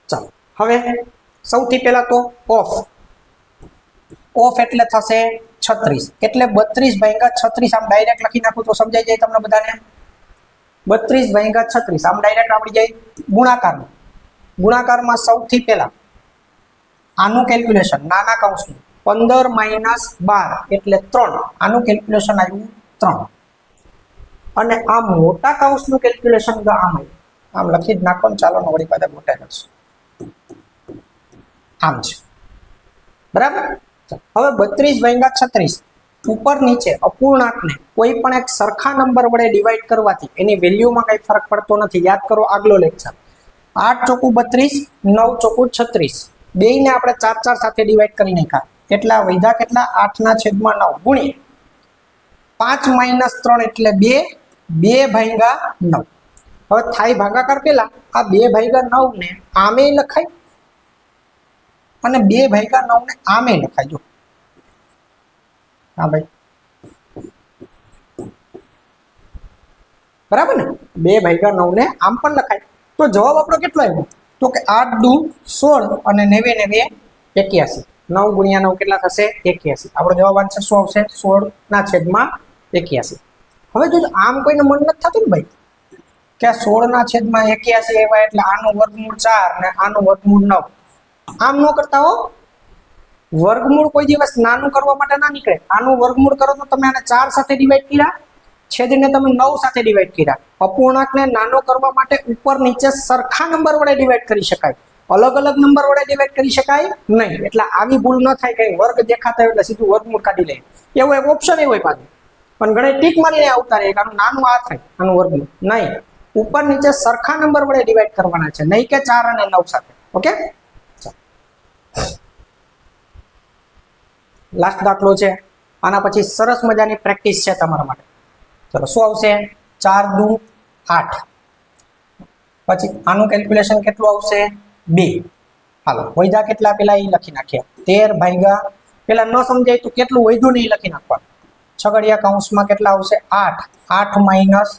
ચાલો હવે સૌથી પહેલા તો ઓફ એટલે થશે 36. એટલે 32 ભાગ્યા 36. આમ ડાયરેક્ટ લખી નાખું તો સમજાઈ જાય તમને બધાને. 32 ભાગ્યા 36 આમ ડાયરેક્ટ આવડી જાય. ગુણાકારમાં સૌથી પહેલા આનું કેલ્ક્યુલેશન નાના કૌંસનું 15 માઇનસ 12 એટલે 3. આનું કેલ્ક્યુલેશન આવ્યું 3. અને આ મોટા કૌંસનું કેલ્ક્યુલેશન આમ આવ્યું. આમ લખી જ નાખો ને ચાલો વળી પાછા મોટા કરશું. આમ છે. બરાબર? હવે 32 ભાગ્યા 36 ઉપર નીચે અપૂર્ણાંકને કોઈ પણ એક સરખા નંબર વડે ડિવાઈડ કરવાથી એની વેલ્યુમાં કઈ ફરક પડતો નથી. યાદ કરો આગલો લેક્ચર. 8 ચોકુ 32, 9 ચોકુ 36. બેયને આપણે 4 4 સાથે ડિવાઈડ કરી નાખ્યા. એટલા વૈધા કેટલા? 8 ના છેદમાં 9 ગુણ્યા 5 માઇનસ 3 એટલે 2. 2 ભાગ્યા 9. હવે થાય ભાગાકાર પેલા આ 2 ભાગ્યા 9 ને આમે લખાય અને 2 ભાગ્યા 9 ને આમે લખાય. જો હા ભાઈ, બરાબર ને? 2 ભાગ્યા 9 ને આમ પણ લખાય. તો જવાબ આપણો કેટલો આવ્યો? તો કે 8 દુ 16 અને 9 9 81. 9 ગુણ્યા 9 કેટલા થશે? 81. આપણો જવાબ આન્સર શું આવશે? 16 ના છેદમાં 81. હવે જો આમ કોઈને મન નથી થતું ને ભાઈ કે 16 ના છેદમાં 81 એવા એટલે આનું વર્ગમૂળ 4 ને આનું વર્ગમૂળ 9. આમ ન કરતા હો. વર્ગમૂળ કોઈ દિવસ નાનું કરવા માટે ના નીકળે. આનું વર્ગમૂળ કરો તો તમે આને 4 સાથે ડિવાઈડ કર્યા, છેદને તમે 9 સાથે ડિવાઈડ કર્યા. અપૂર્ણાંકને નાનો કરવા માટે ઉપર નીચે સરખા નંબર વડે ડિવાઈડ કરી શકાય. અલગ અલગ નંબર વડે ડિવાઈડ કરી શકાય નહીં. એટલે આવી ભૂલ ન થાય કે વર્ગ દેખાતા હોય એટલે સીધું વર્ગમૂળ કાઢી લે. એવો એક ઓપ્શન એ હોય પાછું. પણ ઘણા ટીક મારીને આવતા રહે આનું નાનું આ થાય આનું વર્ગમૂળ નહીં. ઉપર નીચે સરખા નંબર વડે ડિવાઈડ કરવાના છે, નહીં કે 4 અને 9 સાથે. ઓકે, લાસ્ટ દાખલો છે. આના પછી સરસ મજાની પ્રેક્ટિસ છે તમારા માટે. ચલો શું આવશે? 4 દુ 8. પછી આનું કેલ્ક્યુલેશન કેટલું આવશે? 2. હાલો વૈધા કેટલા પેલા એ લખી નાખ્યા. 13 ભાગ્યા પેલા ન સમજાય તો કેટલું વૈધું નહીં લખી નાખવાનું. છગડિયા કૌંસમાં કેટલા આવશે? 8. 8 માઇનસ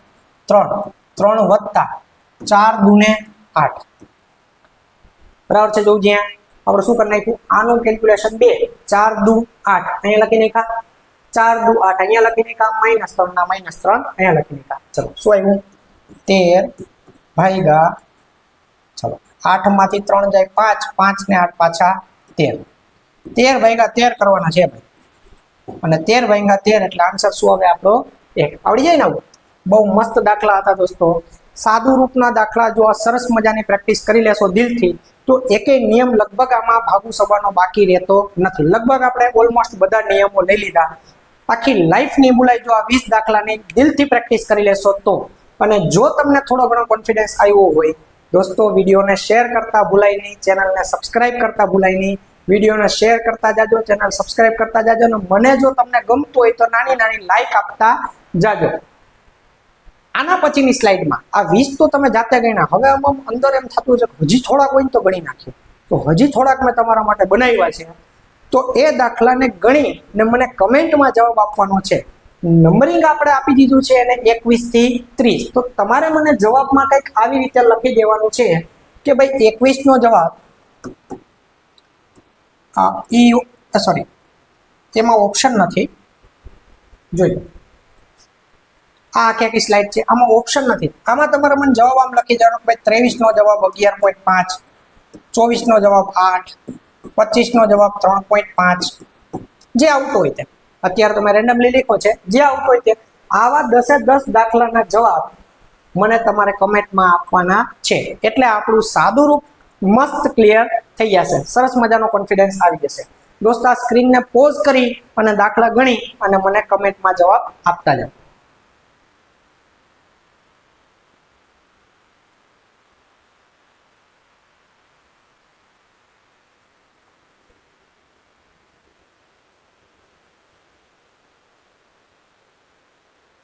3. 3 વત્તા 4 દુને 8. બરાબર છે? જોઉં જ્યાં આપણે શું કરી નાખ્યું? આનું કેલ્ક્યુલેશન 2. 4 દુ 8 અહીંયા લખી નાખ્યા. 4 દુ 8 અહીંયા લખી નાખ્યા. માઇનસ 3 ના માઇનસ 3 અહીંયા લખી નાખ્યા. ચલો શું આવ્યું? 13 ભાગ્યા, ચલો 8 માંથી 3 જાય 5, 5 ને 8 પાછા 13. 13 ભાગ્યા 13 કરવાના છે ભાઈ. અને 13 ભાગ્યા 13 એટલે આન્સર શું આવે આપણો? 1. આવડી જાય ને? આવું બહુ મસ્ત દાખલા હતા દોસ્તો. સાદુ રૂપના દાખલા જો આ સરસ મજાની પ્રેક્ટિસ કરી લેશો દિલથી તો એકેય નિયમ લગભગ આમાં ભાગુ સવાનો બાકી રહેતો નથી. લગભગ આપણે ઓલમોસ્ટ બધા નિયમો લઈ લીધા. આખી લાઈફની બોલાય જો આ 20 દાખલાની દિલથી પ્રેક્ટિસ કરી લેશો તો. અને જો તમને થોડો ઘણો કોન્ફિડન્સ આવ્યો હોય દોસ્તો, વિડીયોને શેર કરતા ભૂલાય નહીં, ચેનલને સબસ્ક્રાઇબ કરતા ભૂલાય નહીં. વિડીયોને શેર કરતા જાજો, ચેનલ સબસ્ક્રાઇબ કરતા જાજો. અને મને જો તમને ગમતું હોય તો નાની નાની લાઈક આપતા જાજો. આના પછીની સ્લાઇડમાં આ 20 તો તમે જાતે ગણ્યા. હવે આમાં અંદર એમ થતું છે કે હજી થોડાક હોય તો ગણી નાખીએ. તો હજી થોડાક મેં તમારા માટે બનાવ્યા છે. તો એ દાખલાને ગણી ને મને કમેન્ટમાં જવાબ આપવાનો છે. નંબરિંગ આપણે આપી દીધું છે એને 21 થી 30. તો તમારે મને જવાબમાં કંઈક આવી રીતે લખી દેવાનું છે કે ભાઈ 21 નો જવાબ સોરી એમાં ઓપ્શન નથી, જોઈ આ આખી સ્લાઇડ છે, આમાં ઓપ્શન નથી. આમાં તમારે મને જવાબ આમ લખી દેવાનો કે ભાઈ 23 નો જવાબ 11.5, 24 નો જવાબ 8, 25 નો જવાબ 3.5, જે આવતો હોય તે. અત્યારે તમે રેન્ડમલી લખો છે, જે આવતો હોય તે. આવા 10 દાખલાના જવાબ મને તમારે કમેન્ટમાં આપવાના છે. એટલે આપણું સાદું રૂપ મસ્ત ક્લિયર થઈ જશે, સરસ મજાનો કોન્ફિડન્સ આવી જશે. દોસ્તો આ સ્ક્રીનને પોઝ કરી અને દાખલા ગણી અને મને કમેન્ટમાં જવાબ આપતા જાઓ.